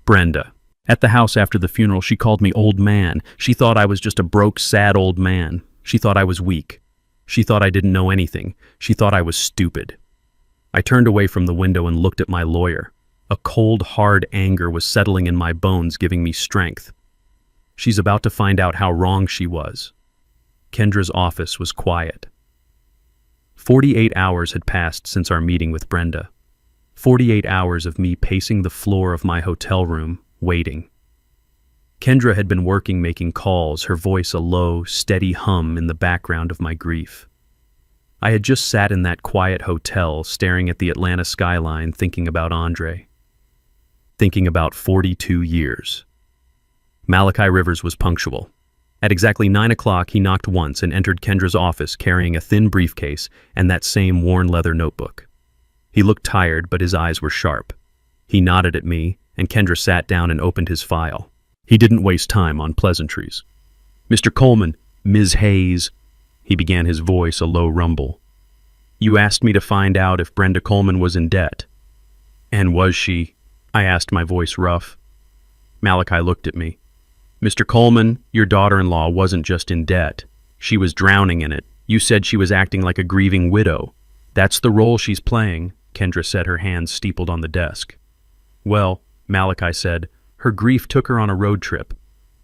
Brenda. At the house after the funeral, she called me old man. She thought I was just a broke, sad old man. She thought I was weak. She thought I didn't know anything. She thought I was stupid. I turned away from the window and looked at my lawyer. A cold, hard anger was settling in my bones, giving me strength. She's about to find out how wrong she was. Kendra's office was quiet. 48 hours had passed since our meeting with Brenda. 48 hours of me pacing the floor of my hotel room, waiting. Kendra had been working, making calls, her voice a low, steady hum in the background of my grief. I had just sat in that quiet hotel, staring at the Atlanta skyline, thinking about Andre. Thinking about 42 years. Malachi Rivers was punctual. At exactly 9 o'clock, he knocked once and entered Kendra's office carrying a thin briefcase and that same worn leather notebook. He looked tired, but his eyes were sharp. He nodded at me, and Kendra sat down and opened his file. He didn't waste time on pleasantries. Mr. Coleman, Ms. Hayes, he began, his voice a low rumble. You asked me to find out if Brenda Coleman was in debt. And was she? I asked, my voice rough. Malachi looked at me. Mr. Coleman, your daughter-in-law wasn't just in debt. She was drowning in it. You said she was acting like a grieving widow. That's the role she's playing, Kendra said, her hands steepled on the desk. Well, Malachi said, her grief took her on a road trip.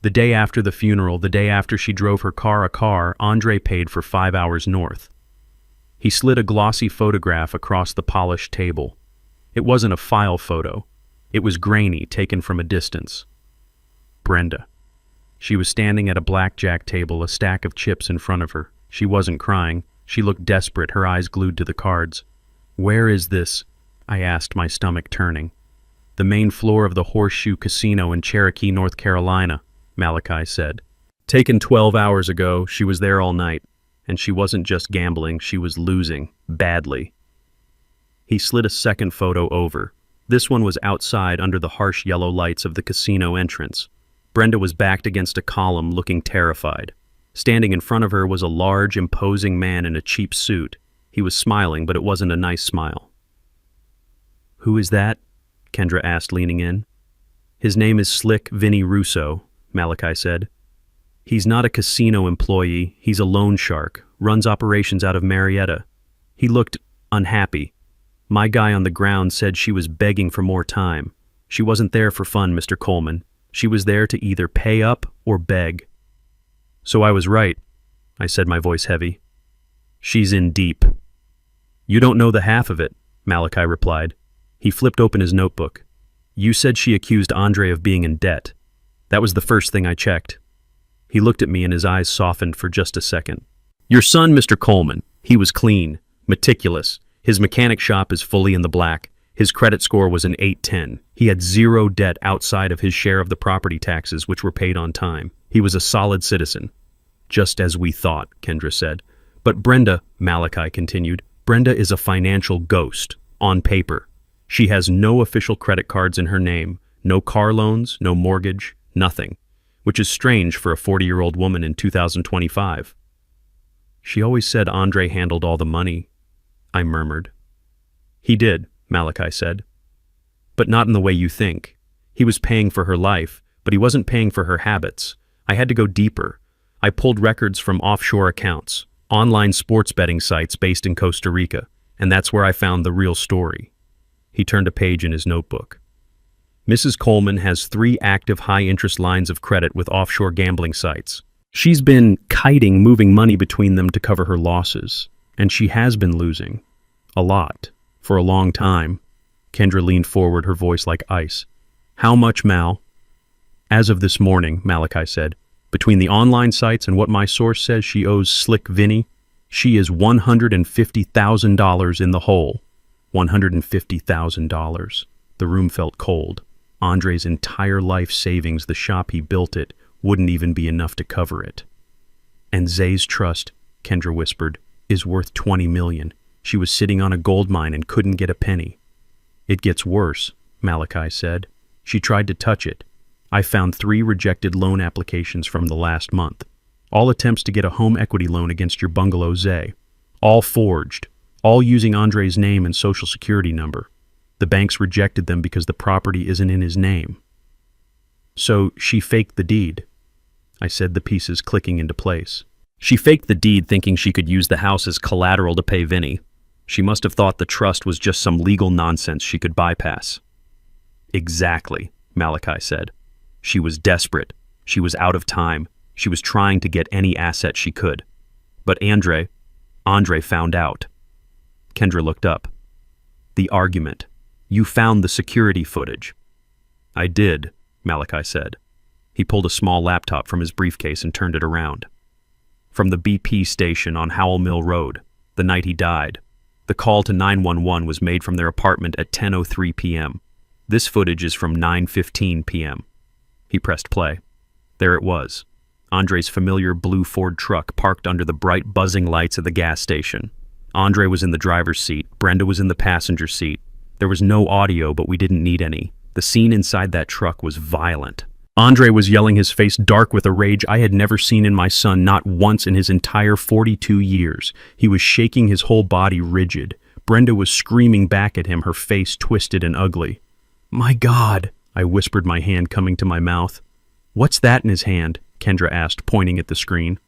The day after the funeral, the day after she drove her car a car, Andre paid for 5 hours north. He slid a glossy photograph across the polished table. It wasn't a file photo. It was grainy, taken from a distance. Brenda. She was standing at a blackjack table, a stack of chips in front of her. She wasn't crying. She looked desperate, her eyes glued to the cards. Where is this? I asked, my stomach turning. The main floor of the Horseshoe Casino in Cherokee, North Carolina, Malachi said. Taken 12 hours ago, she was there all night. And she wasn't just gambling, she was losing, badly. He slid a second photo over. This one was outside under the harsh yellow lights of the casino entrance. Brenda was backed against a column, looking terrified. Standing in front of her was a large, imposing man in a cheap suit. He was smiling, but it wasn't a nice smile. Who is that? Kendra asked, leaning in. His name is Slick Vinny Russo, Malachi said. He's not a casino employee, he's a loan shark, runs operations out of Marietta. He looked unhappy. My guy on the ground said she was begging for more time. She wasn't there for fun, Mr. Coleman. She was there to either pay up or beg. So I was right, I said, my voice heavy. She's in deep. You don't know the half of it, Malachi replied. He flipped open his notebook. You said she accused Andre of being in debt. That was the first thing I checked. He looked at me and his eyes softened for just a second. Your son, Mr. Coleman, he was clean, meticulous. His mechanic shop is fully in the black. His credit score was an 810. He had zero debt outside of his share of the property taxes, which were paid on time. He was a solid citizen. Just as we thought, Kendra said. But Brenda, Malachi continued, Brenda is a financial ghost, on paper. She has no official credit cards in her name, no car loans, no mortgage, nothing, which is strange for a 40-year-old woman in 2025. She always said Andre handled all the money, I murmured. He did, Malachi said. But not in the way you think. He was paying for her life, but he wasn't paying for her habits. I had to go deeper. I pulled records from offshore accounts, online sports betting sites based in Costa Rica, and that's where I found the real story. He turned a page in his notebook. Mrs. Coleman has 3 active high-interest lines of credit with offshore gambling sites. She's been kiting moving money between them to cover her losses, and she has been losing. A lot. For a long time. Kendra leaned forward, her voice like ice. How much, Mal? As of this morning, Malachi said, between the online sites and what my source says she owes Slick Vinny, she is $150,000 in the hole. $150,000. The room felt cold. Andre's entire life savings, the shop he built it, wouldn't even be enough to cover it. And Zay's trust, Kendra whispered, is worth $20 million. She was sitting on a gold mine and couldn't get a penny. It gets worse, Malachi said. She tried to touch it. I found 3 rejected loan applications from the last month. All attempts to get a home equity loan against your bungalow, Zay. All forged. All using Andre's name and social security number. The banks rejected them because the property isn't in his name. So she faked the deed, I said, the pieces clicking into place. She faked the deed thinking she could use the house as collateral to pay Vinny. She must have thought the trust was just some legal nonsense she could bypass. Exactly, Malachi said. She was desperate. She was out of time. She was trying to get any asset she could. But Andre found out. Kendra looked up. The argument. You found the security footage. I did, Malachi said. He pulled a small laptop from his briefcase and turned it around. From the BP station on Howell Mill Road, the night he died. The call to 911 was made from their apartment at 10:03 p.m. This footage is from 9:15 p.m. He pressed play. There it was. Andre's familiar blue Ford truck parked under the bright buzzing lights of the gas station. Andre was in the driver's seat. Brenda was in the passenger seat. There was no audio, but we didn't need any. The scene inside that truck was violent. Andre was yelling, his face dark with a rage I had never seen in my son, not once in his entire 42 years. He was shaking, his whole body rigid. Brenda was screaming back at him, her face twisted and ugly. My God, I whispered, my hand coming to my mouth. What's that in his hand? Kendra asked, pointing at the screen.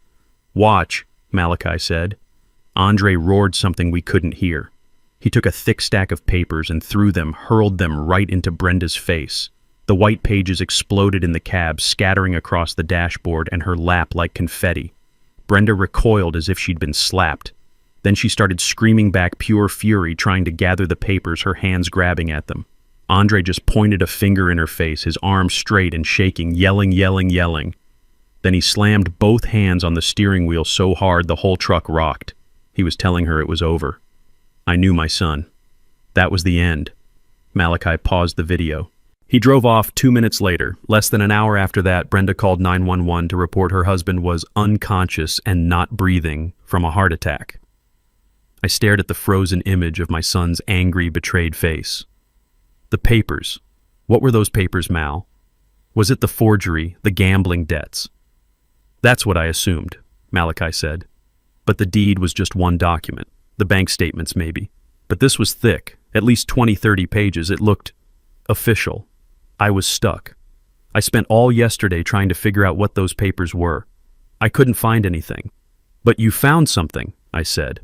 Watch, Malachi said. Andre roared something we couldn't hear. He took a thick stack of papers and threw them, hurled them right into Brenda's face. The white pages exploded in the cab, scattering across the dashboard and her lap like confetti. Brenda recoiled as if she'd been slapped. Then she started screaming back, pure fury, trying to gather the papers, her hands grabbing at them. Andre just pointed a finger in her face, his arms straight and shaking, yelling. Then he slammed both hands on the steering wheel so hard the whole truck rocked. He was telling her it was over. I knew my son. That was the end. Malachi paused the video. He drove off 2 minutes later. Less than an hour after that, Brenda called 911 to report her husband was unconscious and not breathing from a heart attack. I stared at the frozen image of my son's angry, betrayed face. The papers. What were those papers, Mal? Was it the forgery, the gambling debts? That's what I assumed, Malachi said. But the deed was just one document. The bank statements, maybe. But this was thick, at least 20-30 pages. It looked official. I was stuck. I spent all yesterday trying to figure out what those papers were. I couldn't find anything. But you found something, I said.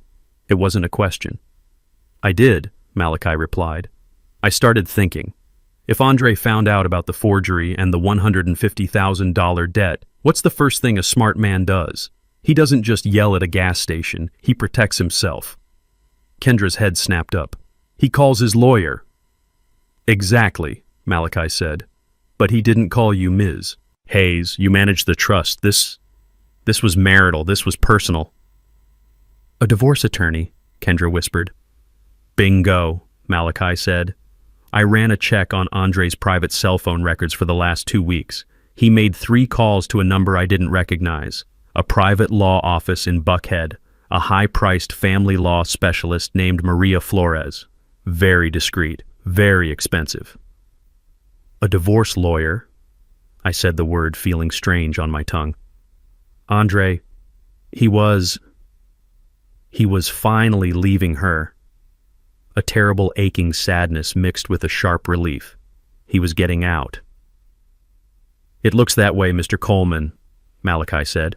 It wasn't a question. I did, Malachi replied. I started thinking. If Andre found out about the forgery and the $150,000 debt, what's the first thing a smart man does? He doesn't just yell at a gas station. He protects himself. Kendra's head snapped up. He calls his lawyer. Exactly, Malachi said. But he didn't call you Ms. Hayes. You managed the trust. This was marital. This was personal. A divorce attorney, Kendra whispered. Bingo, Malachi said. I ran a check on Andre's private cell phone records for the last 2 weeks. He made 3 calls to a number I didn't recognize. A private law office in Buckhead. A high-priced family law specialist named Maria Flores. Very discreet. Very expensive. A divorce lawyer, I said the word, feeling strange on my tongue. Andre, he was finally leaving her. A terrible aching sadness mixed with a sharp relief. He was getting out. It looks that way, Mr. Coleman, Malachi said.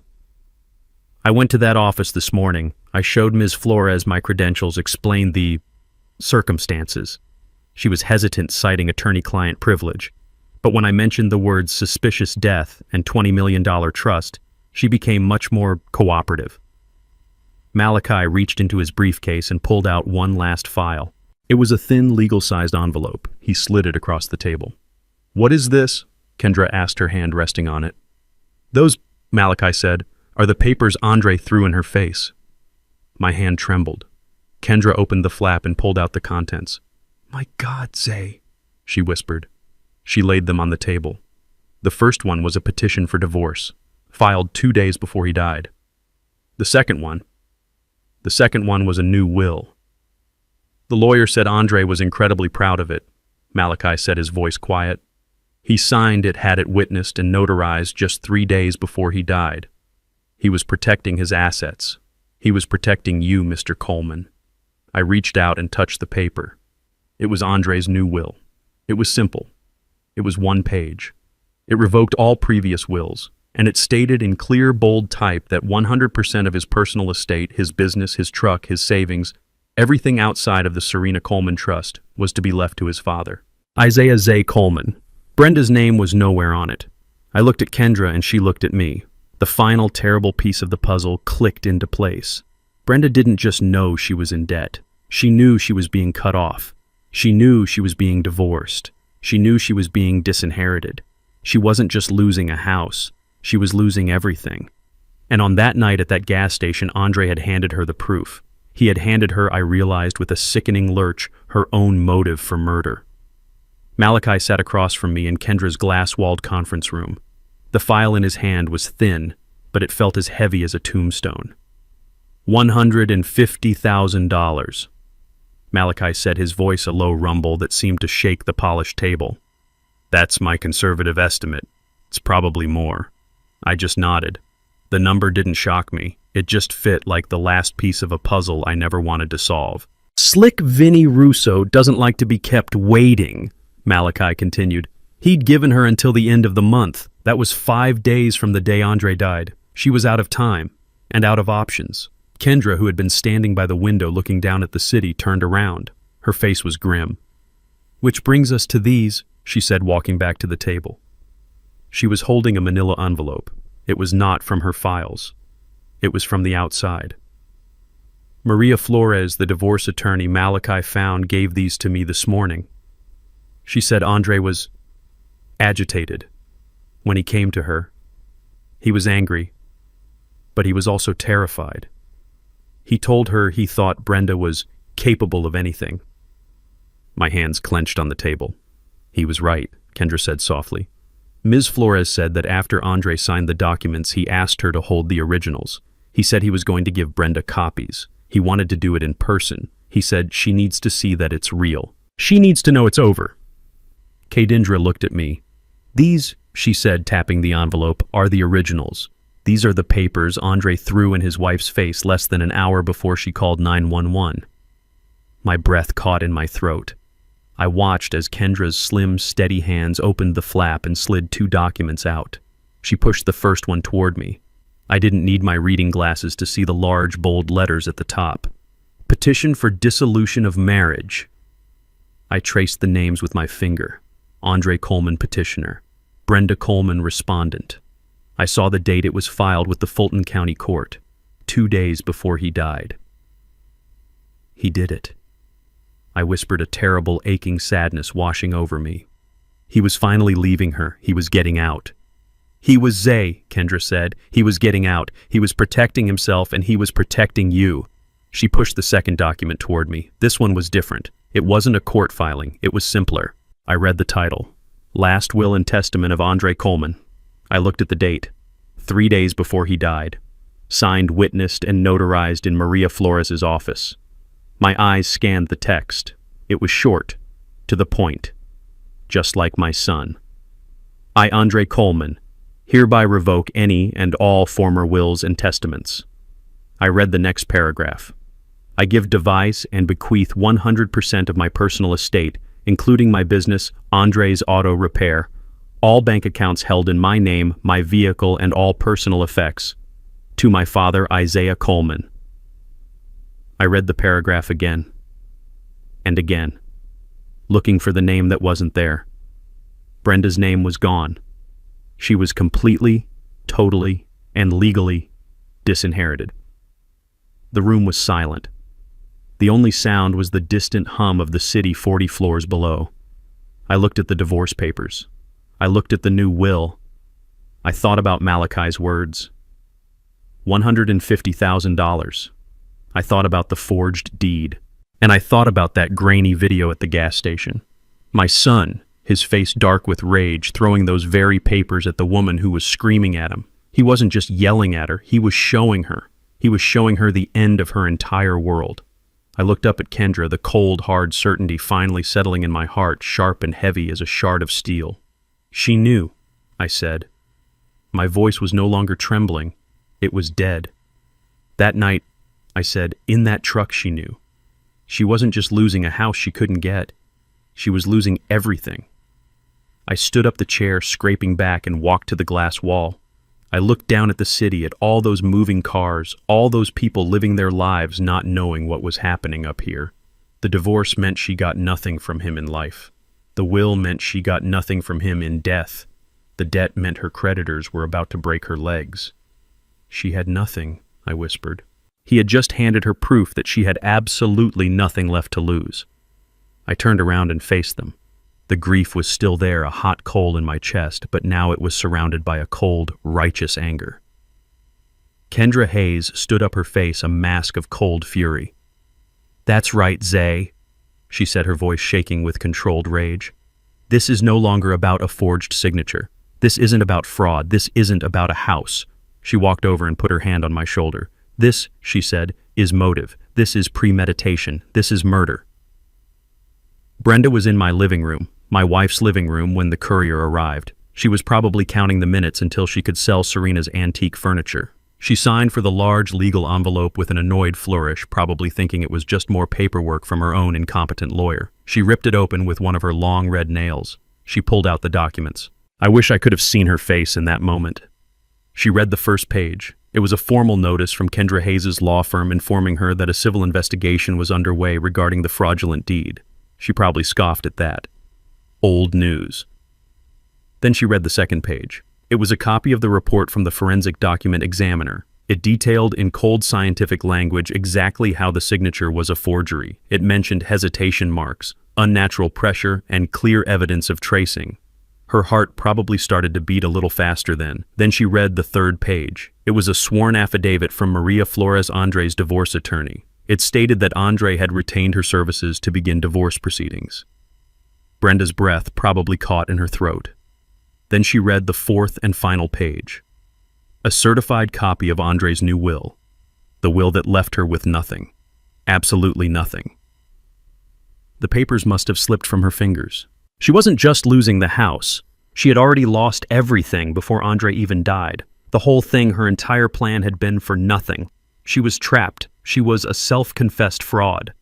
I went to that office this morning. I showed Ms. Flores my credentials, explained the circumstances. She was hesitant, citing attorney-client privilege. But when I mentioned the words suspicious death and $20 million trust, she became much more cooperative. Malachi reached into his briefcase and pulled out one last file. It was a thin, legal-sized envelope. He slid it across the table. "What is this?" Kendra asked, her hand resting on it. "Those," Malachi said, "are the papers Andre threw in her face." My hand trembled. Kendra opened the flap and pulled out the contents. "My God, Zay," she whispered. She laid them on the table. The first one was a petition for divorce, filed 2 days before he died. The second one was a new will. The lawyer said Andre was incredibly proud of it. Malachi said, his voice quiet. He signed it, had it witnessed and notarized just 3 days before he died. He was protecting his assets. He was protecting you, Mr. Coleman. I reached out and touched the paper. It was Andre's new will. It was simple. It was 1 page. It revoked all previous wills, and it stated in clear, bold type that 100% of his personal estate, his business, his truck, his savings, everything outside of the Serena Coleman Trust was to be left to his father. Isaiah Zay Coleman. Brenda's name was nowhere on it. I looked at Kendra and she looked at me. The final terrible piece of the puzzle clicked into place. Brenda didn't just know she was in debt. She knew she was being cut off. She knew she was being divorced. She knew she was being disinherited. She wasn't just losing a house. She was losing everything. And on that night at that gas station, Andre had handed her the proof. He had handed her, I realized with a sickening lurch, her own motive for murder. Malachi sat across from me in Kendra's glass-walled conference room. The file in his hand was thin, but it felt as heavy as a tombstone. $150,000. Malachi said, his voice a low rumble that seemed to shake the polished table. That's my conservative estimate. It's probably more. I just nodded. The number didn't shock me. It just fit like the last piece of a puzzle I never wanted to solve. Slick Vinny Russo doesn't like to be kept waiting, Malachi continued. He'd given her until the end of the month. That was 5 days from the day Andre died. She was out of time and out of options. Kendra, who had been standing by the window looking down at the city, turned around. Her face was grim. Which brings us to these, she said, walking back to the table. She was holding a manila envelope. It was not from her files. It was from the outside. Maria Flores, the divorce attorney Malachi found, gave these to me this morning. She said Andre was agitated when he came to her. He was angry, but he was also terrified. He told her he thought Brenda was capable of anything. My hands clenched on the table. He was right, Kendra said softly. Ms. Flores said that after Andre signed the documents, he asked her to hold the originals. He said he was going to give Brenda copies. He wanted to do it in person. He said she needs to see that it's real. She needs to know it's over. Kadindra looked at me. These, she said, tapping the envelope, are the originals. These are the papers Andre threw in his wife's face less than an hour before she called 911. My breath caught in my throat. I watched as Kendra's slim, steady hands opened the flap and slid 2 documents out. She pushed the first one toward me. I didn't need my reading glasses to see the large, bold letters at the top. Petition for dissolution of marriage. I traced the names with my finger. Andre Coleman, petitioner. Brenda Coleman, respondent. I saw the date it was filed with the Fulton County Court, 2 days before he died. He did it. I whispered, a terrible, aching sadness washing over me. He was finally leaving her. He was getting out. He was Zay, Kendra said. He was getting out. He was protecting himself, and he was protecting you. She pushed the second document toward me. This one was different. It wasn't a court filing. It was simpler. I read the title. Last Will and Testament of Andre Coleman. I looked at the date. 3 days before he died. Signed, witnessed, and notarized in Maria Flores' office. My eyes scanned the text. It was short. to the point, just like my son. I, Andre Coleman, hereby revoke any and all former wills and testaments. I read the next paragraph. I give devise and bequeath 100% of my personal estate, including my business, Andre's Auto Repair, all bank accounts held in my name, my vehicle, and all personal effects, to my father, Isaiah Coleman. I read the paragraph again and again, looking for the name that wasn't there. Brenda's name was gone. She was completely, totally, and legally disinherited. The room was silent. The only sound was the distant hum of the city 40 floors below. I looked at the divorce papers. I looked at the new will. I thought about Malachi's words. $150,000. I thought about the forged deed. And I thought about that grainy video at the gas station. My son, his face dark with rage, throwing those very papers at the woman who was screaming at him. He wasn't just yelling at her, he was showing her. He was showing her the end of her entire world. I looked up at Kendra, the cold, hard certainty finally settling in my heart, sharp and heavy as a shard of steel. She knew, I said. My voice was no longer trembling. It was dead. That night, I said, in that truck she knew. She wasn't just losing a house she couldn't get. She was losing everything. I stood up the chair, scraping back, and walked to the glass wall. I looked down at the city, at all those moving cars, all those people living their lives not knowing what was happening up here. The divorce meant she got nothing from him in life. The will meant she got nothing from him in death. The debt meant her creditors were about to break her legs. She had nothing, I whispered. He had just handed her proof that she had absolutely nothing left to lose. I turned around and faced them. The grief was still there, a hot coal in my chest, but now it was surrounded by a cold, righteous anger. Kendra Hayes stood up, her face a mask of cold fury. "That's right, Zay," she said, her voice shaking with controlled rage. "This is no longer about a forged signature. This isn't about fraud. This isn't about a house." She walked over and put her hand on my shoulder. "This," she said, "is motive. This is premeditation. This is murder." Brenda was in my living room, my wife's living room, when the courier arrived. She was probably counting the minutes until she could sell Serena's antique furniture. She signed for the large legal envelope with an annoyed flourish, probably thinking it was just more paperwork from her own incompetent lawyer. She ripped it open with one of her long red nails. She pulled out the documents. I wish I could have seen her face in that moment. She read the first page. It was a formal notice from Kendra Hayes' law firm informing her that a civil investigation was underway regarding the fraudulent deed. She probably scoffed at that. Old news. Then she read the second page. It was a copy of the report from the forensic document examiner. It detailed in cold scientific language exactly how the signature was a forgery. It mentioned hesitation marks, unnatural pressure, and clear evidence of tracing. Her heart probably started to beat a little faster then. Then she read the third page. It was a sworn affidavit from Maria Flores, Andre's divorce attorney. It stated that Andre had retained her services to begin divorce proceedings. Brenda's breath probably caught in her throat. Then she read the fourth and final page. A certified copy of Andre's new will. The will that left her with nothing. Absolutely nothing. The papers must have slipped from her fingers. She wasn't just losing the house. She had already lost everything before Andre even died. The whole thing, her entire plan, had been for nothing. She was trapped. She was a self-confessed fraud.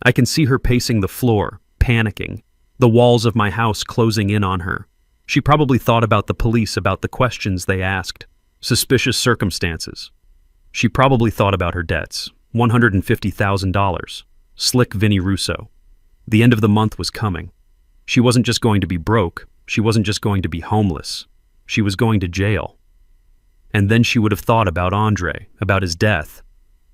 I can see her pacing the floor, panicking. The walls of my house closing in on her. She probably thought about the police, about the questions they asked. Suspicious circumstances. She probably thought about her debts. $150,000. Slick Vinny Russo. The end of the month was coming. She wasn't just going to be broke. She wasn't just going to be homeless. She was going to jail. And then she would have thought about Andre, about his death,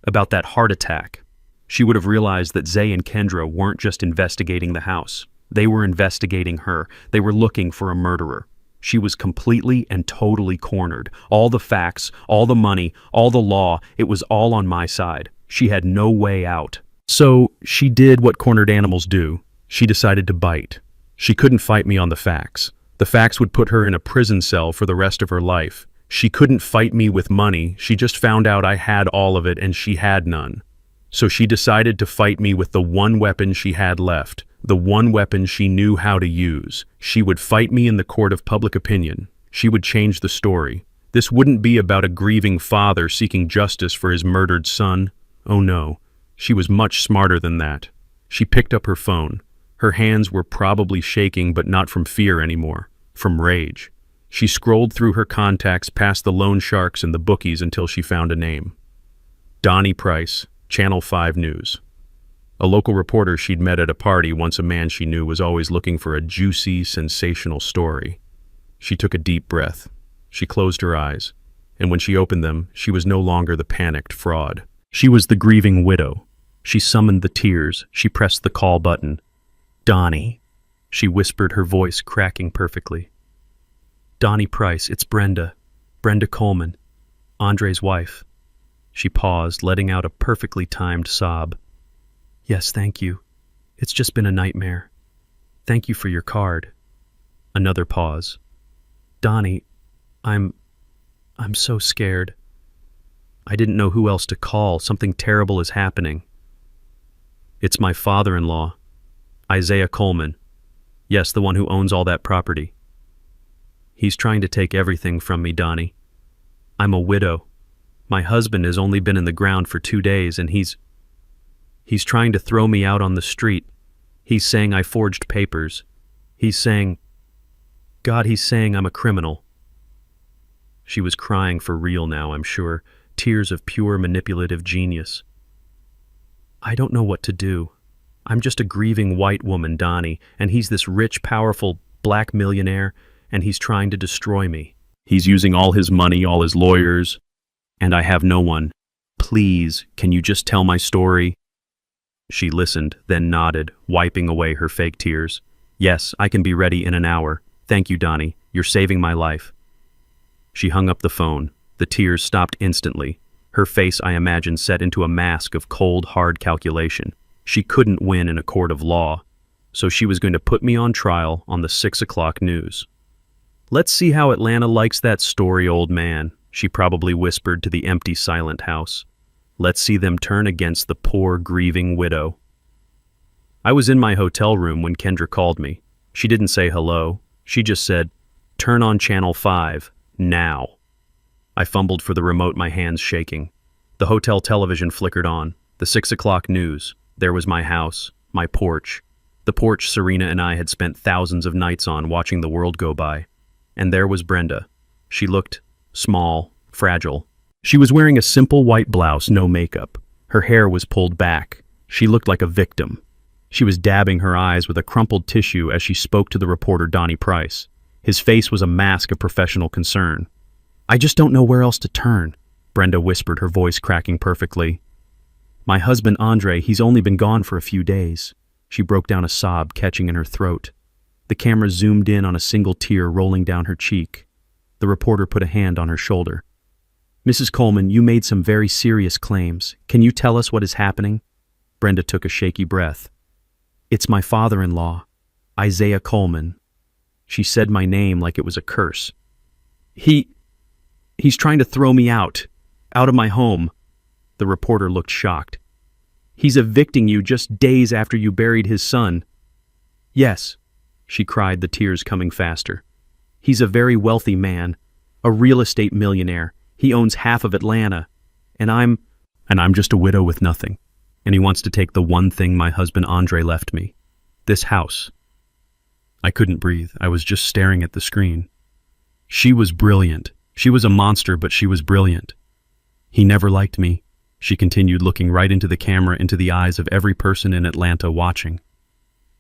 about that heart attack. She would have realized that Zay and Kendra weren't just investigating the house. They were investigating her. They were looking for a murderer. She was completely and totally cornered. All the facts, all the money, all the law, it was all on my side. She had no way out. So she did what cornered animals do. She decided to bite. She couldn't fight me on the facts. The facts would put her in a prison cell for the rest of her life. She couldn't fight me with money. She just found out I had all of it and she had none. So she decided to fight me with the one weapon she had left, The one weapon she knew how to use. She would fight me in the court of public opinion. She would change the story. This wouldn't be about a grieving father seeking justice for his murdered son. Oh no, she was much smarter than that. She picked up her phone. Her hands were probably shaking, but not from fear anymore, from rage. She scrolled through her contacts past the loan sharks and the bookies until she found a name. Donnie Price, Channel 5 News. A local reporter she'd met at a party, once a man she knew was always looking for a juicy, sensational story. She took a deep breath. She closed her eyes, and when she opened them, she was no longer the panicked fraud. She was the grieving widow. She summoned the tears. She pressed the call button. Donnie, she whispered, her voice cracking perfectly. Donnie Price, it's Brenda. Brenda Coleman, Andre's wife. She paused, letting out a perfectly timed sob. Yes, thank you. It's just been a nightmare. Thank you for your card. Another pause. Donnie, I'm so scared. I didn't know who else to call. Something terrible is happening. It's my father-in-law, Isaiah Coleman. Yes, the one who owns all that property. He's trying to take everything from me, Donnie. I'm a widow. My husband has only been in the ground for 2 days, and he's trying to throw me out on the street. He's saying I forged papers. He's saying I'm a criminal. She was crying for real now, I'm sure, tears of pure manipulative genius. I don't know what to do. I'm just a grieving white woman, Donnie, and he's this rich, powerful black millionaire, and he's trying to destroy me. He's using all his money, all his lawyers, and I have no one. Please, can you just tell my story? She listened, then nodded, wiping away her fake tears. Yes, I can be ready in an hour. Thank you, Donnie. You're saving my life. She hung up the phone. The tears stopped instantly. Her face, I imagine, set into a mask of cold, hard calculation. She couldn't win in a court of law, so she was going to put me on trial on the 6 o'clock news. Let's see how Atlanta likes that story, old man, she probably whispered to the empty, silent house. Let's see them turn against the poor, grieving widow. I was in my hotel room when Kendra called me. She didn't say hello. She just said, "Turn on Channel 5, now." I fumbled for the remote, my hands shaking. The hotel television flickered on. The 6 o'clock news. There was my house, my porch. The porch Serena and I had spent thousands of nights on, watching the world go by. And there was Brenda. She looked small, fragile. She was wearing a simple white blouse, no makeup. Her hair was pulled back. She looked like a victim. She was dabbing her eyes with a crumpled tissue as she spoke to the reporter Donnie Price. His face was a mask of professional concern. I just don't know where else to turn, Brenda whispered, her voice cracking perfectly. My husband Andre, he's only been gone for a few days. She broke down a sob catching in her throat. The camera zoomed in on a single tear rolling down her cheek. The reporter put a hand on her shoulder. Mrs. Coleman, you made some very serious claims. Can you tell us what is happening? Brenda took a shaky breath. It's my father-in-law, Isaiah Coleman. She said my name like it was a curse. He's trying to throw me out of my home. The reporter looked shocked. He's evicting you just days after you buried his son. Yes, she cried, the tears coming faster. He's a very wealthy man, a real estate millionaire. He owns half of Atlanta, and I'm just a widow with nothing. And he wants to take the one thing my husband Andre left me, this house. I couldn't breathe. I was just staring at the screen. She was brilliant. She was a monster, but she was brilliant. He never liked me, she continued, looking right into the camera, into the eyes of every person in Atlanta watching.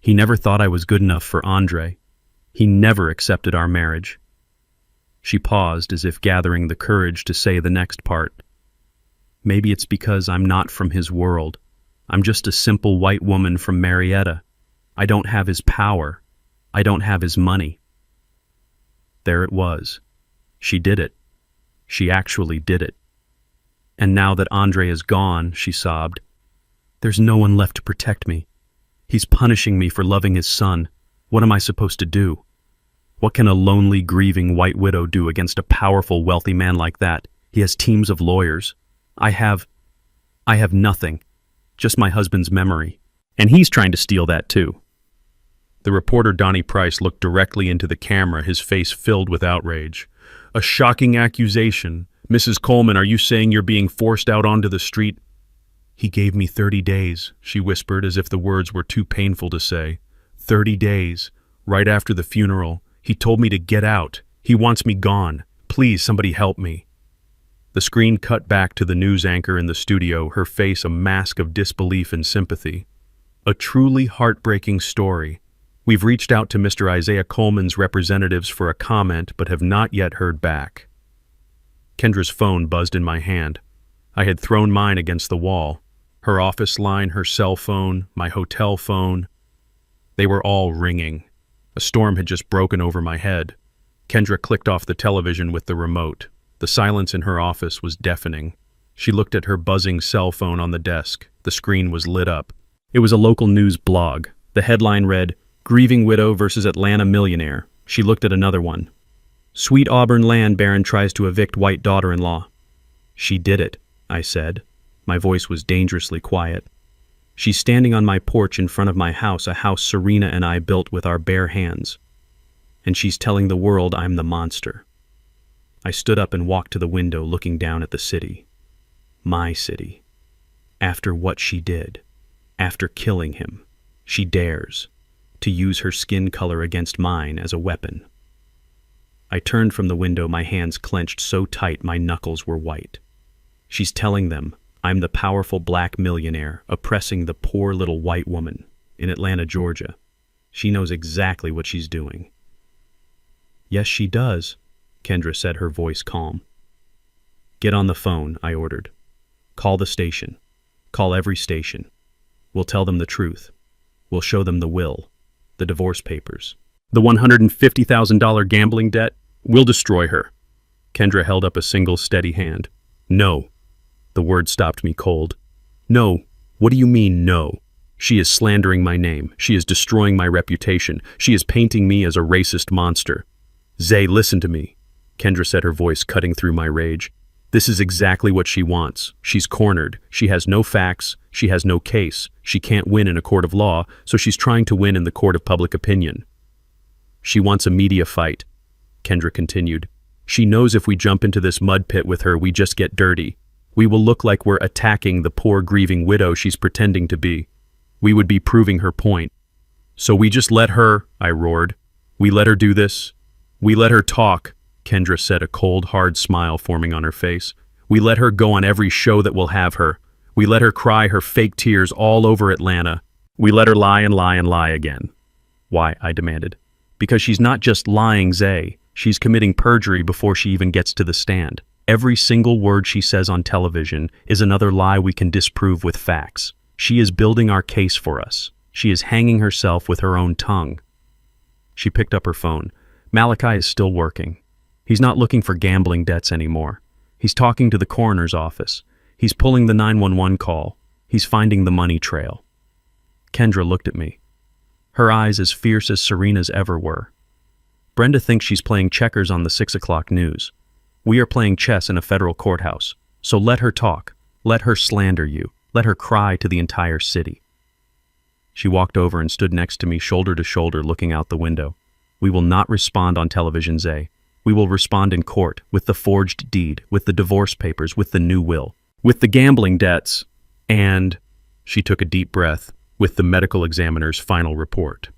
He never thought I was good enough for Andre. He never accepted our marriage. She paused, as if gathering the courage to say the next part. Maybe it's because I'm not from his world. I'm just a simple white woman from Marietta. I don't have his power. I don't have his money. There it was. She did it. She actually did it. And now that Andre is gone, she sobbed, there's no one left to protect me. He's punishing me for loving his son. What am I supposed to do? What can a lonely, grieving white widow do against a powerful, wealthy man like that? He has teams of lawyers. I have nothing. Just my husband's memory. And he's trying to steal that too. The reporter Donnie Price looked directly into the camera, his face filled with outrage. "A shocking accusation. Mrs. Coleman, are you saying you're being forced out onto the street?" "He gave me 30 days, she whispered as if the words were too painful to say. 30 days. Right after the funeral. He told me to get out. He wants me gone. Please, somebody help me." The screen cut back to the news anchor in the studio, her face a mask of disbelief and sympathy. "A truly heartbreaking story. We've reached out to Mr. Isaiah Coleman's representatives for a comment but have not yet heard back." Kendra's phone buzzed in my hand. I had thrown mine against the wall. Her office line, her cell phone, my hotel phone. They were all ringing. A storm had just broken over my head. Kendra clicked off the television with the remote. The silence in her office was deafening. She looked at her buzzing cell phone on the desk. The screen was lit up. It was a local news blog. The headline read, "Grieving Widow versus Atlanta Millionaire." She looked at another one. "Sweet Auburn land baron tries to evict white daughter-in-law." "She did it," I said. My voice was dangerously quiet. "She's standing on my porch in front of my house, a house Serena and I built with our bare hands. And she's telling the world I'm the monster." I stood up and walked to the window, looking down at the city. My city. After what she did, after killing him, she dares to use her skin color against mine as a weapon. I turned from the window, my hands clenched so tight my knuckles were white. She's telling them I'm the powerful black millionaire oppressing the poor little white woman in Atlanta, Georgia. She knows exactly what she's doing. "Yes, she does," Kendra said, her voice calm. "Get on the phone," I ordered. "Call the station. Call every station. We'll tell them the truth. We'll show them the will, the divorce papers, the $150,000 gambling debt. We'll destroy her." Kendra held up a single steady hand. "No." The word stopped me cold. "No. What do you mean, no? She is slandering my name. She is destroying my reputation. She is painting me as a racist monster." "Zay, listen to me," Kendra said, her voice cutting through my rage. "This is exactly what she wants. She's cornered. She has no facts. She has no case. She can't win in a court of law, so she's trying to win in the court of public opinion. She wants a media fight," Kendra continued. "She knows if we jump into this mud pit with her, we just get dirty. We will look like we're attacking the poor grieving widow she's pretending to be. We would be proving her point. So we just let her," I roared. "We let her do this. We let her talk," Kendra said, a cold, hard smile forming on her face. "We let her go on every show that will have her. We let her cry her fake tears all over Atlanta. We let her lie and lie and lie again." "Why?" I demanded. "Because she's not just lying, Zay. She's committing perjury before she even gets to the stand. Every single word she says on television is another lie we can disprove with facts. She is building our case for us. She is hanging herself with her own tongue." She picked up her phone. "Malachi is still working. He's not looking for gambling debts anymore. He's talking to the coroner's office. He's pulling the 911 call. He's finding the money trail." Kendra looked at me, her eyes as fierce as Serena's ever were. "Brenda thinks she's playing checkers on the 6 o'clock news. We are playing chess in a federal courthouse. So let her talk. Let her slander you. Let her cry to the entire city." She walked over and stood next to me, shoulder to shoulder, looking out the window. "We will not respond on television, Zay. We will respond in court, with the forged deed, with the divorce papers, with the new will, with the gambling debts, and," she took a deep breath, "with the medical examiner's final report.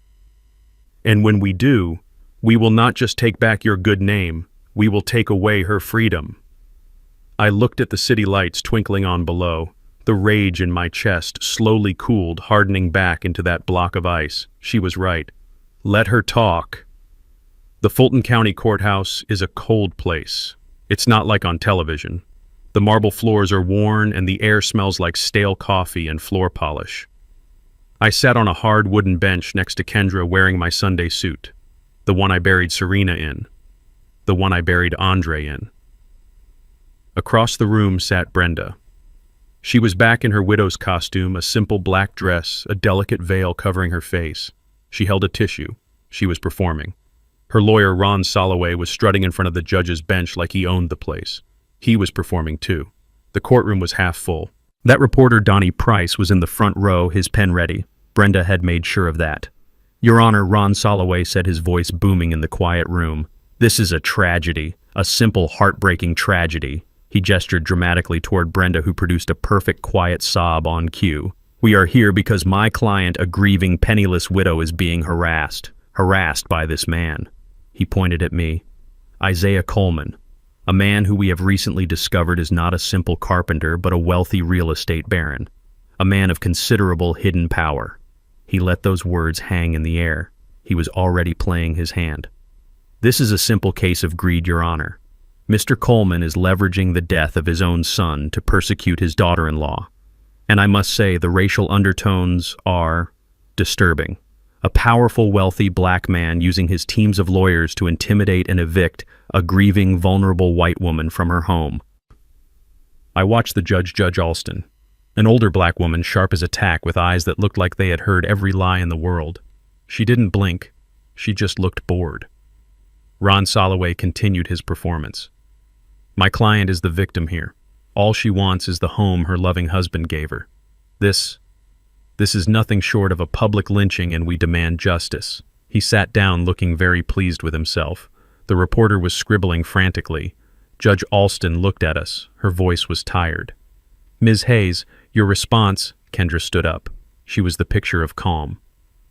And when we do, we will not just take back your good name, we will take away her freedom." I looked at the city lights twinkling on below. The rage in my chest slowly cooled, hardening back into that block of ice. She was right. Let her talk. The Fulton County Courthouse is a cold place. It's not like on television. The marble floors are worn and the air smells like stale coffee and floor polish. I sat on a hard wooden bench next to Kendra, wearing my Sunday suit, the one I buried Serena in, the one I buried Andre in. Across the room sat Brenda. She was back in her widow's costume, a simple black dress, a delicate veil covering her face. She held a tissue. She was performing. Her lawyer, Ron Soloway, was strutting in front of the judge's bench like he owned the place. He was performing too. The courtroom was half full. That reporter, Donnie Price, was in the front row, his pen ready. Brenda had made sure of that. Your Honor, Ron Soloway said, his voice booming in the quiet room. This is a tragedy, a simple, heartbreaking tragedy. He gestured dramatically toward Brenda, who produced a perfect, quiet sob on cue. We are here because my client, a grieving, penniless widow, is being harassed by this man. He pointed at me. Isaiah Coleman, a man who we have recently discovered is not a simple carpenter, but a wealthy real estate baron, a man of considerable hidden power. He let those words hang in the air. He was already playing his hand. This is a simple case of greed, Your Honor. Mr. Coleman is leveraging the death of his own son to persecute his daughter-in-law. And I must say, the racial undertones are disturbing. A powerful, wealthy black man using his teams of lawyers to intimidate and evict a grieving, vulnerable white woman from her home. I watched the judge, Judge Alston, an older black woman, sharp as a tack, with eyes that looked like they had heard every lie in the world. She didn't blink. She just looked bored. Ron Soloway continued his performance. My client is the victim here. All she wants is the home her loving husband gave her. This is nothing short of a public lynching, and we demand justice. He sat down, looking very pleased with himself. The reporter was scribbling frantically. Judge Alston looked at us. Her voice was tired. Ms. Hayes, your response. Kendra stood up. She was the picture of calm.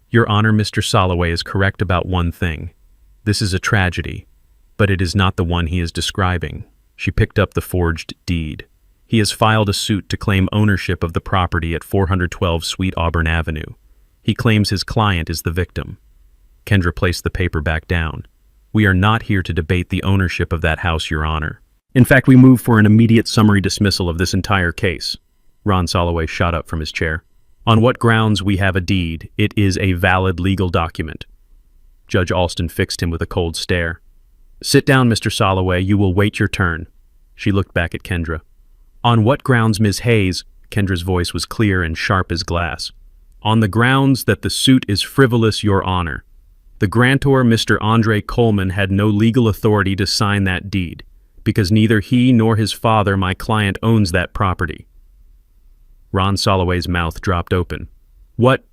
Your Honor, Mr. Soloway is correct about one thing. This is a tragedy, but it is not the one he is describing. She picked up the forged deed. He has filed a suit to claim ownership of the property at 412 Sweet Auburn Avenue. He claims his client is the victim. Kendra placed the paper back down. We are not here to debate the ownership of that house, Your Honor. In fact, we move for an immediate summary dismissal of this entire case. Ron Soloway shot up from his chair. On what grounds we have a deed? It is a valid legal document. Judge Alston fixed him with a cold stare. Sit down, Mr. Soloway. You will wait your turn. She looked back at Kendra. On what grounds, Ms. Hayes? Kendra's voice was clear and sharp as glass. On the grounds that the suit is frivolous, Your Honor. The grantor, Mr. Andre Coleman, had no legal authority to sign that deed, because neither he nor his father, my client, owns that property. Ron Soloway's mouth dropped open. What?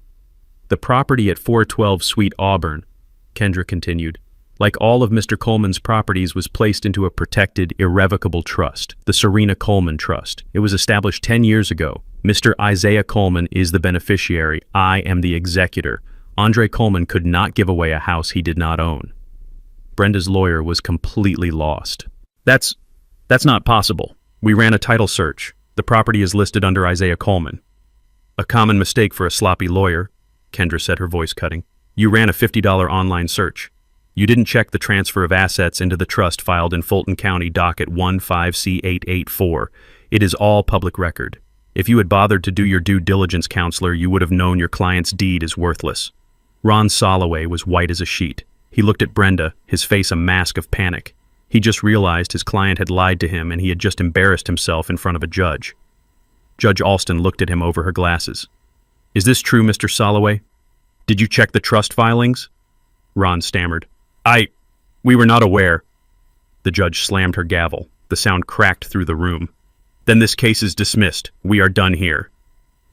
The property at 412 Sweet Auburn, Kendra continued, like all of Mr. Coleman's properties, was placed into a protected, irrevocable trust, the Serena Coleman Trust. It was established 10 years ago. Mr. Isaiah Coleman is the beneficiary. I am the executor. Andre Coleman could not give away a house he did not own. Brenda's lawyer was completely lost. That's not possible. We ran a title search. The property is listed under Isaiah Coleman. A common mistake for a sloppy lawyer, Kendra said, her voice cutting. You ran a $50 online search. You didn't check the transfer of assets into the trust filed in Fulton County docket 15C884. It is all public record. If you had bothered to do your due diligence, counselor, you would have known your client's deed is worthless. Ron Soloway was white as a sheet. He looked at Brenda, his face a mask of panic. He just realized his client had lied to him, and he had just embarrassed himself in front of a judge. Judge Alston looked at him over her glasses. Is this true, Mr. Soloway? Did you check the trust filings? Ron stammered. We were not aware. The judge slammed her gavel. The sound cracked through the room. Then this case is dismissed. We are done here.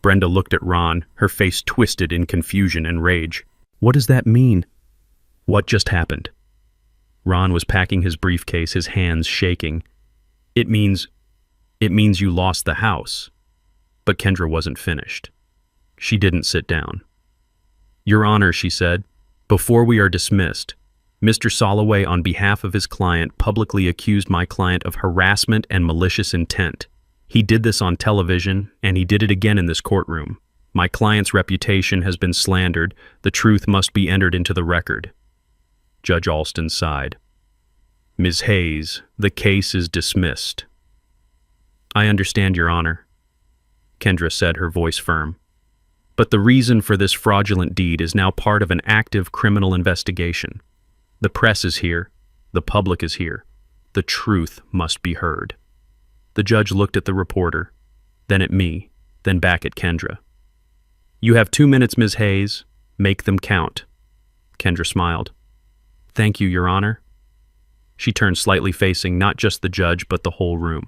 Brenda looked at Ron, her face twisted in confusion and rage. What does that mean? What just happened? Ron was packing his briefcase, his hands shaking. It means you lost the house. But Kendra wasn't finished. She didn't sit down. Your Honor, she said, before we are dismissed, Mr. Soloway, on behalf of his client, publicly accused my client of harassment and malicious intent. He did this on television, and he did it again in this courtroom. My client's reputation has been slandered. The truth must be entered into the record. Judge Alston sighed. Ms. Hayes, the case is dismissed. I understand, Your Honor, Kendra said, her voice firm. But the reason for this fraudulent deed is now part of an active criminal investigation. The press is here. The public is here. The truth must be heard. The judge looked at the reporter, then at me, then back at Kendra. You have 2 minutes, Ms. Hayes. Make them count. Kendra smiled. Thank you, Your Honor. She turned slightly, facing not just the judge, but the whole room.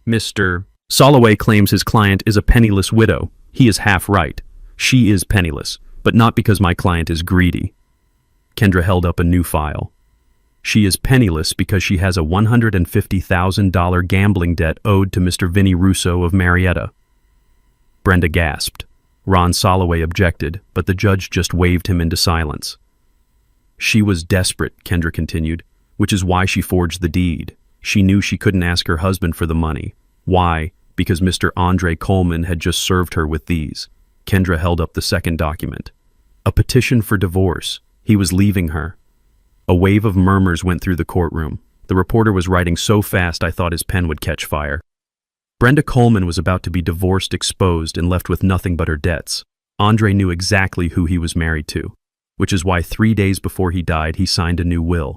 Mr. Soloway claims his client is a penniless widow. He is half right. She is penniless. but not because my client is greedy. Kendra held up a new file. She is penniless because she has a $150,000 gambling debt owed to Mr. Vinny Russo of Marietta. Brenda gasped. Ron Soloway objected, but the judge just waved him into silence. She was desperate, Kendra continued, which is why she forged the deed. She knew she couldn't ask her husband for the money. Why? Because Mr. Andre Coleman had just served her with these. Kendra held up the second document. A petition for divorce. He was leaving her. A wave of murmurs went through the courtroom. The reporter was writing so fast I thought his pen would catch fire. Brenda Coleman was about to be divorced, exposed, and left with nothing but her debts. Andre knew exactly who he was married to, which is why 3 days before he died, he signed a new will.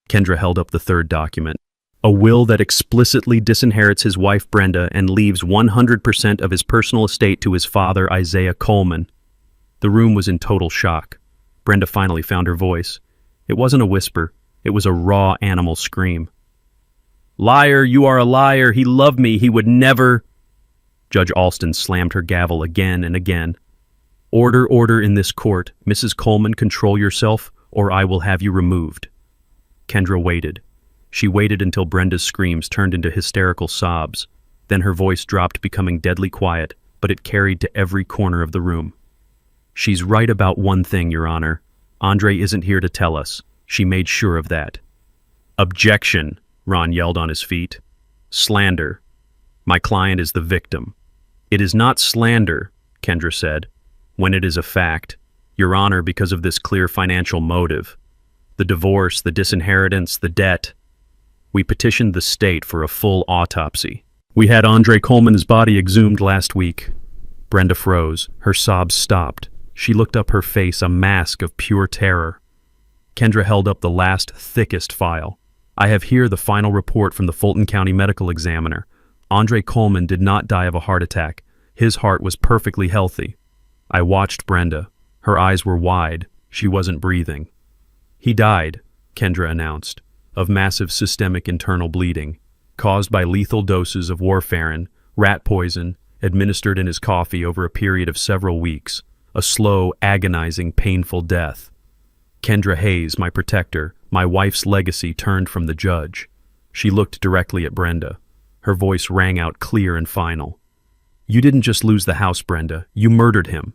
Kendra held up the third document. A will that explicitly disinherits his wife Brenda and leaves 100% of his personal estate to his father, Isaiah Coleman. The room was in total shock. Brenda finally found her voice. It wasn't a whisper. It was a raw animal scream. "Liar, you are a liar. He loved me. He would never..." Judge Alston slammed her gavel again and again. "Order, order in this court. Mrs. Coleman, control yourself, or I will have you removed." Kendra waited. She waited until Brenda's screams turned into hysterical sobs. Then her voice dropped, becoming deadly quiet, but it carried to every corner of the room. "She's right about one thing, Your Honor. Andre isn't here to tell us. She made sure of that." "Objection," Ron yelled on his feet. "Slander. My client is the victim." "It is not slander," Kendra said, "when it is a fact, Your Honor, because of this clear financial motive. The divorce, the disinheritance, the debt. We petitioned the state for a full autopsy. We had Andre Coleman's body exhumed last week." Brenda froze. Her sobs stopped. She looked up, her face a mask of pure terror. Kendra held up the last, thickest file. "I have here the final report from the Fulton County Medical Examiner. Andre Coleman did not die of a heart attack. His heart was perfectly healthy." I watched Brenda. Her eyes were wide. She wasn't breathing. "He died," Kendra announced, "of massive systemic internal bleeding, caused by lethal doses of warfarin, rat poison, administered in his coffee over a period of several weeks. A slow, agonizing, painful death." Kendra Hayes, my protector, my wife's legacy, turned from the judge. She looked directly at Brenda. Her voice rang out clear and final. "You didn't just lose the house, Brenda. You murdered him."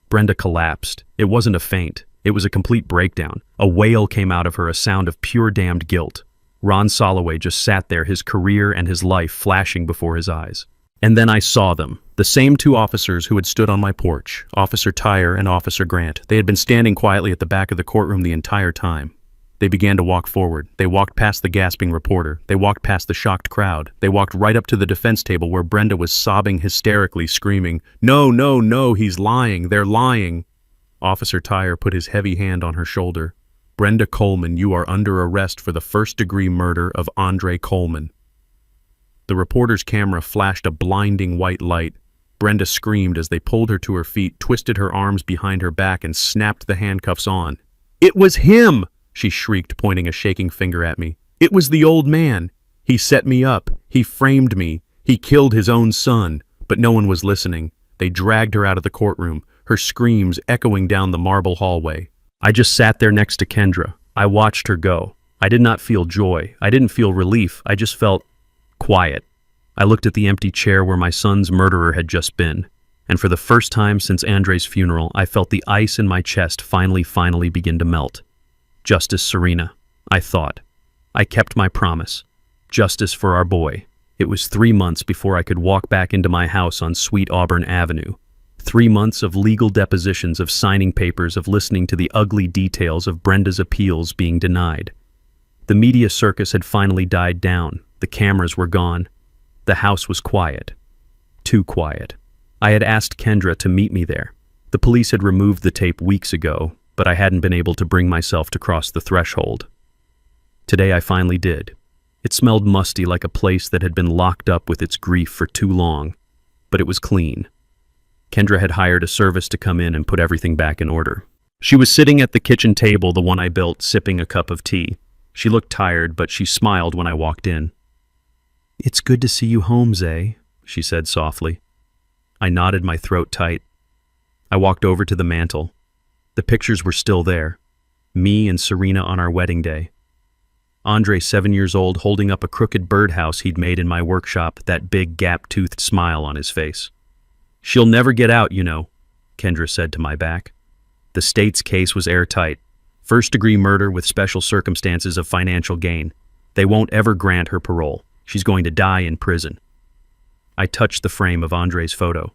Brenda collapsed. It wasn't a faint. It was a complete breakdown. A wail came out of her, a sound of pure damned guilt. Ron Soloway just sat there, his career and his life flashing before his eyes. And then I saw them, the same two officers who had stood on my porch, Officer Tyre and Officer Grant. They had been standing quietly at the back of the courtroom the entire time. They began to walk forward. They walked past the gasping reporter. They walked past the shocked crowd. They walked right up to the defense table where Brenda was sobbing hysterically, screaming, "No, no, no, he's lying. They're lying." Officer Tyre put his heavy hand on her shoulder. "Brenda Coleman, you are under arrest for the first-degree murder of Andre Coleman." The reporter's camera flashed a blinding white light. Brenda screamed as they pulled her to her feet, twisted her arms behind her back, and snapped the handcuffs on. "It was him!" she shrieked, pointing a shaking finger at me. "It was the old man. He set me up. He framed me. He killed his own son." But no one was listening. They dragged her out of the courtroom, her screams echoing down the marble hallway. I just sat there next to Kendra. I watched her go. I did not feel joy. I didn't feel relief. I just felt quiet. I looked at the empty chair where my son's murderer had just been, and for the first time since Andre's funeral, I felt the ice in my chest finally begin to melt. Justice Serena, I thought. I kept my promise. Justice for our boy. It was 3 months before I could walk back into my house on Sweet Auburn Avenue. 3 months of legal depositions, of signing papers, of listening to the ugly details of Brenda's appeals being denied. The media circus had finally died down. The cameras were gone. The house was quiet. Too quiet. I had asked Kendra to meet me there. The police had removed the tape weeks ago, but I hadn't been able to bring myself to cross the threshold. Today I finally did. It smelled musty, like a place that had been locked up with its grief for too long, but it was clean. Kendra had hired a service to come in and put everything back in order. She was sitting at the kitchen table, the one I built, sipping a cup of tea. She looked tired, but she smiled when I walked in. "It's good to see you home, Zay," she said softly. I nodded, my throat tight. I walked over to the mantel. The pictures were still there. Me and Serena on our wedding day. Andre, 7 years old, holding up a crooked birdhouse he'd made in my workshop, that big gap-toothed smile on his face. "She'll never get out, you know," Kendra said to my back. The state's case was airtight. First-degree murder with special circumstances of financial gain. They won't ever grant her parole. She's going to die in prison. I touched the frame of Andre's photo.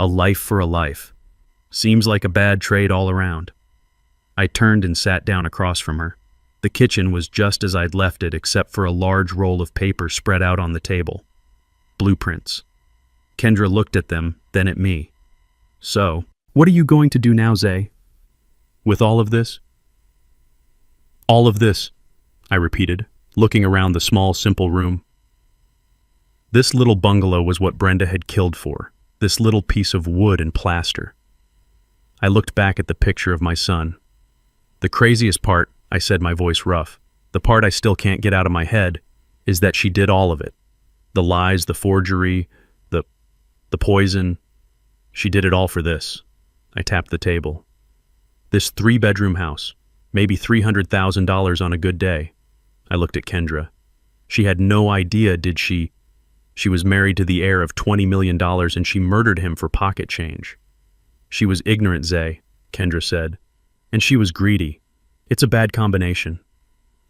A life for a life. Seems like a bad trade all around. I turned and sat down across from her. The kitchen was just as I'd left it, except for a large roll of paper spread out on the table. Blueprints. Kendra looked at them, then at me. "So, what are you going to do now, Zay? With all of this?" "All of this," I repeated, looking around the small, simple room. This little bungalow was what Brenda had killed for, this little piece of wood and plaster. I looked back at the picture of my son. "The craziest part," I said, my voice rough, "the part I still can't get out of my head, is that she did all of it. The lies, the forgery, the poison. She did it all for this." I tapped the table. "This 3-bedroom house, maybe $300,000 on a good day." I looked at Kendra. She had no idea, did she? She was married to the heir of $20 million and she murdered him for pocket change. "She was ignorant, Zay," Kendra said. "And she was greedy. It's a bad combination."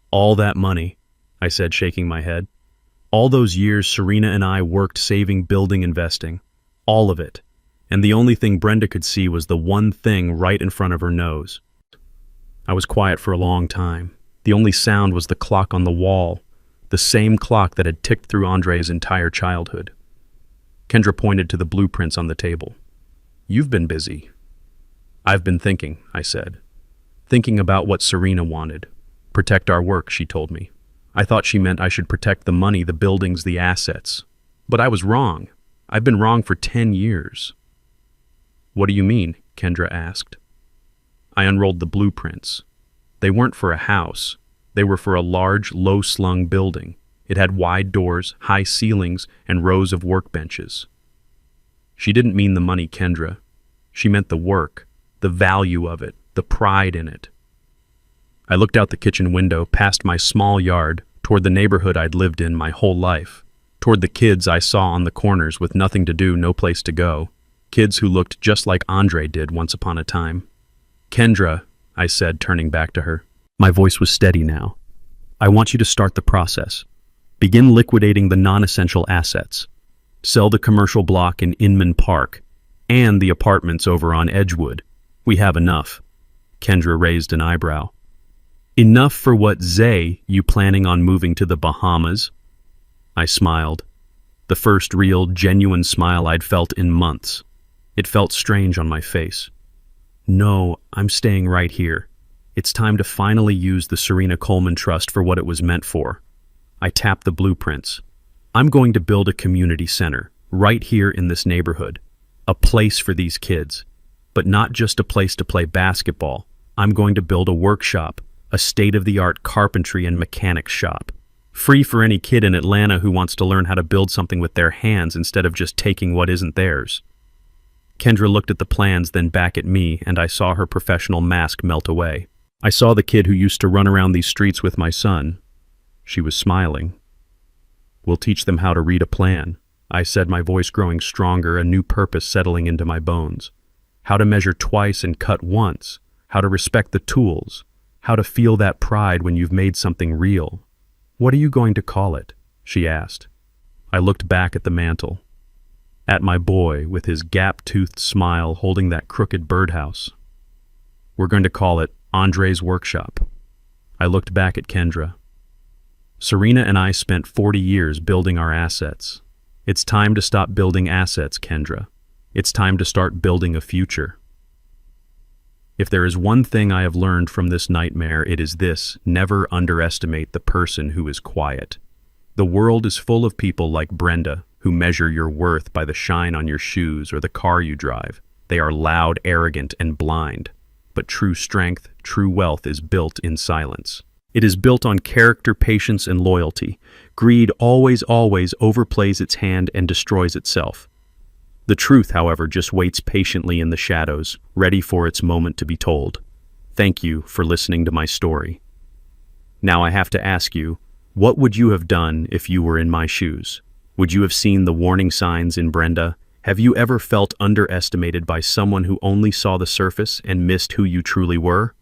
"All that money," I said, shaking my head. "All those years Serena and I worked saving, building, investing. All of it. And the only thing Brenda could see was the one thing right in front of her nose." I was quiet for a long time. The only sound was the clock on the wall, the same clock that had ticked through Andre's entire childhood. Kendra pointed to the blueprints on the table. "You've been busy." "I've been thinking," I said. "Thinking about what Serena wanted. Protect our work," she told me. I thought she meant I should protect the money, the buildings, the assets. But I was wrong. I've been wrong for 10 years. "What do you mean?" Kendra asked. I unrolled the blueprints. They weren't for a house. They were for a large, low-slung building. It had wide doors, high ceilings, and rows of workbenches. She didn't mean the money, Kendra. She meant the work, the value of it, the pride in it. I looked out the kitchen window, past my small yard, toward the neighborhood I'd lived in my whole life, toward the kids I saw on the corners with nothing to do, no place to go, kids who looked just like Andre did once upon a time. "Kendra," I said, turning back to her. My voice was steady now. "I want you to start the process. Begin liquidating the non-essential assets. Sell the commercial block in Inman Park and the apartments over on Edgewood. We have enough." Kendra raised an eyebrow. "Enough for what, Zay? You planning on moving to the Bahamas?" I smiled. The first real, genuine smile I'd felt in months. It felt strange on my face. "No, I'm staying right here. It's time to finally use the Serena Coleman Trust for what it was meant for." I tapped the blueprints. "I'm going to build a community center, right here in this neighborhood. A place for these kids. But not just a place to play basketball. I'm going to build a workshop, a state-of-the-art carpentry and mechanics shop. Free for any kid in Atlanta who wants to learn how to build something with their hands instead of just taking what isn't theirs." Kendra looked at the plans, then back at me, and I saw her professional mask melt away. I saw the kid who used to run around these streets with my son. She was smiling. "We'll teach them how to read a plan," I said, my voice growing stronger, a new purpose settling into my bones. "How to measure twice and cut once. How to respect the tools. How to feel that pride when you've made something real." "What are you going to call it?" she asked. I looked back at the mantel. At my boy, with his gap-toothed smile holding that crooked birdhouse. "We're going to call it Andre's Workshop." I looked back at Kendra. "Serena and I spent 40 years building our assets. It's time to stop building assets, Kendra. It's time to start building a future." If there is one thing I have learned from this nightmare, it is this: never underestimate the person who is quiet. The world is full of people like Brenda, who measure your worth by the shine on your shoes or the car you drive. They are loud, arrogant, and blind. But true strength, true wealth is built in silence. It is built on character, patience, and loyalty. Greed always overplays its hand and destroys itself. The truth, however, just waits patiently in the shadows, ready for its moment to be told. Thank you for listening to my story. Now I have to ask you, what would you have done if you were in my shoes? Would you have seen the warning signs in Brenda? Have you ever felt underestimated by someone who only saw the surface and missed who you truly were?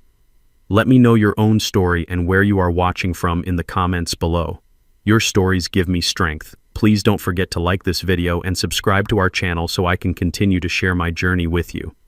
Let me know your own story and where you are watching from in the comments below. Your stories give me strength. Please don't forget to like this video and subscribe to our channel so I can continue to share my journey with you.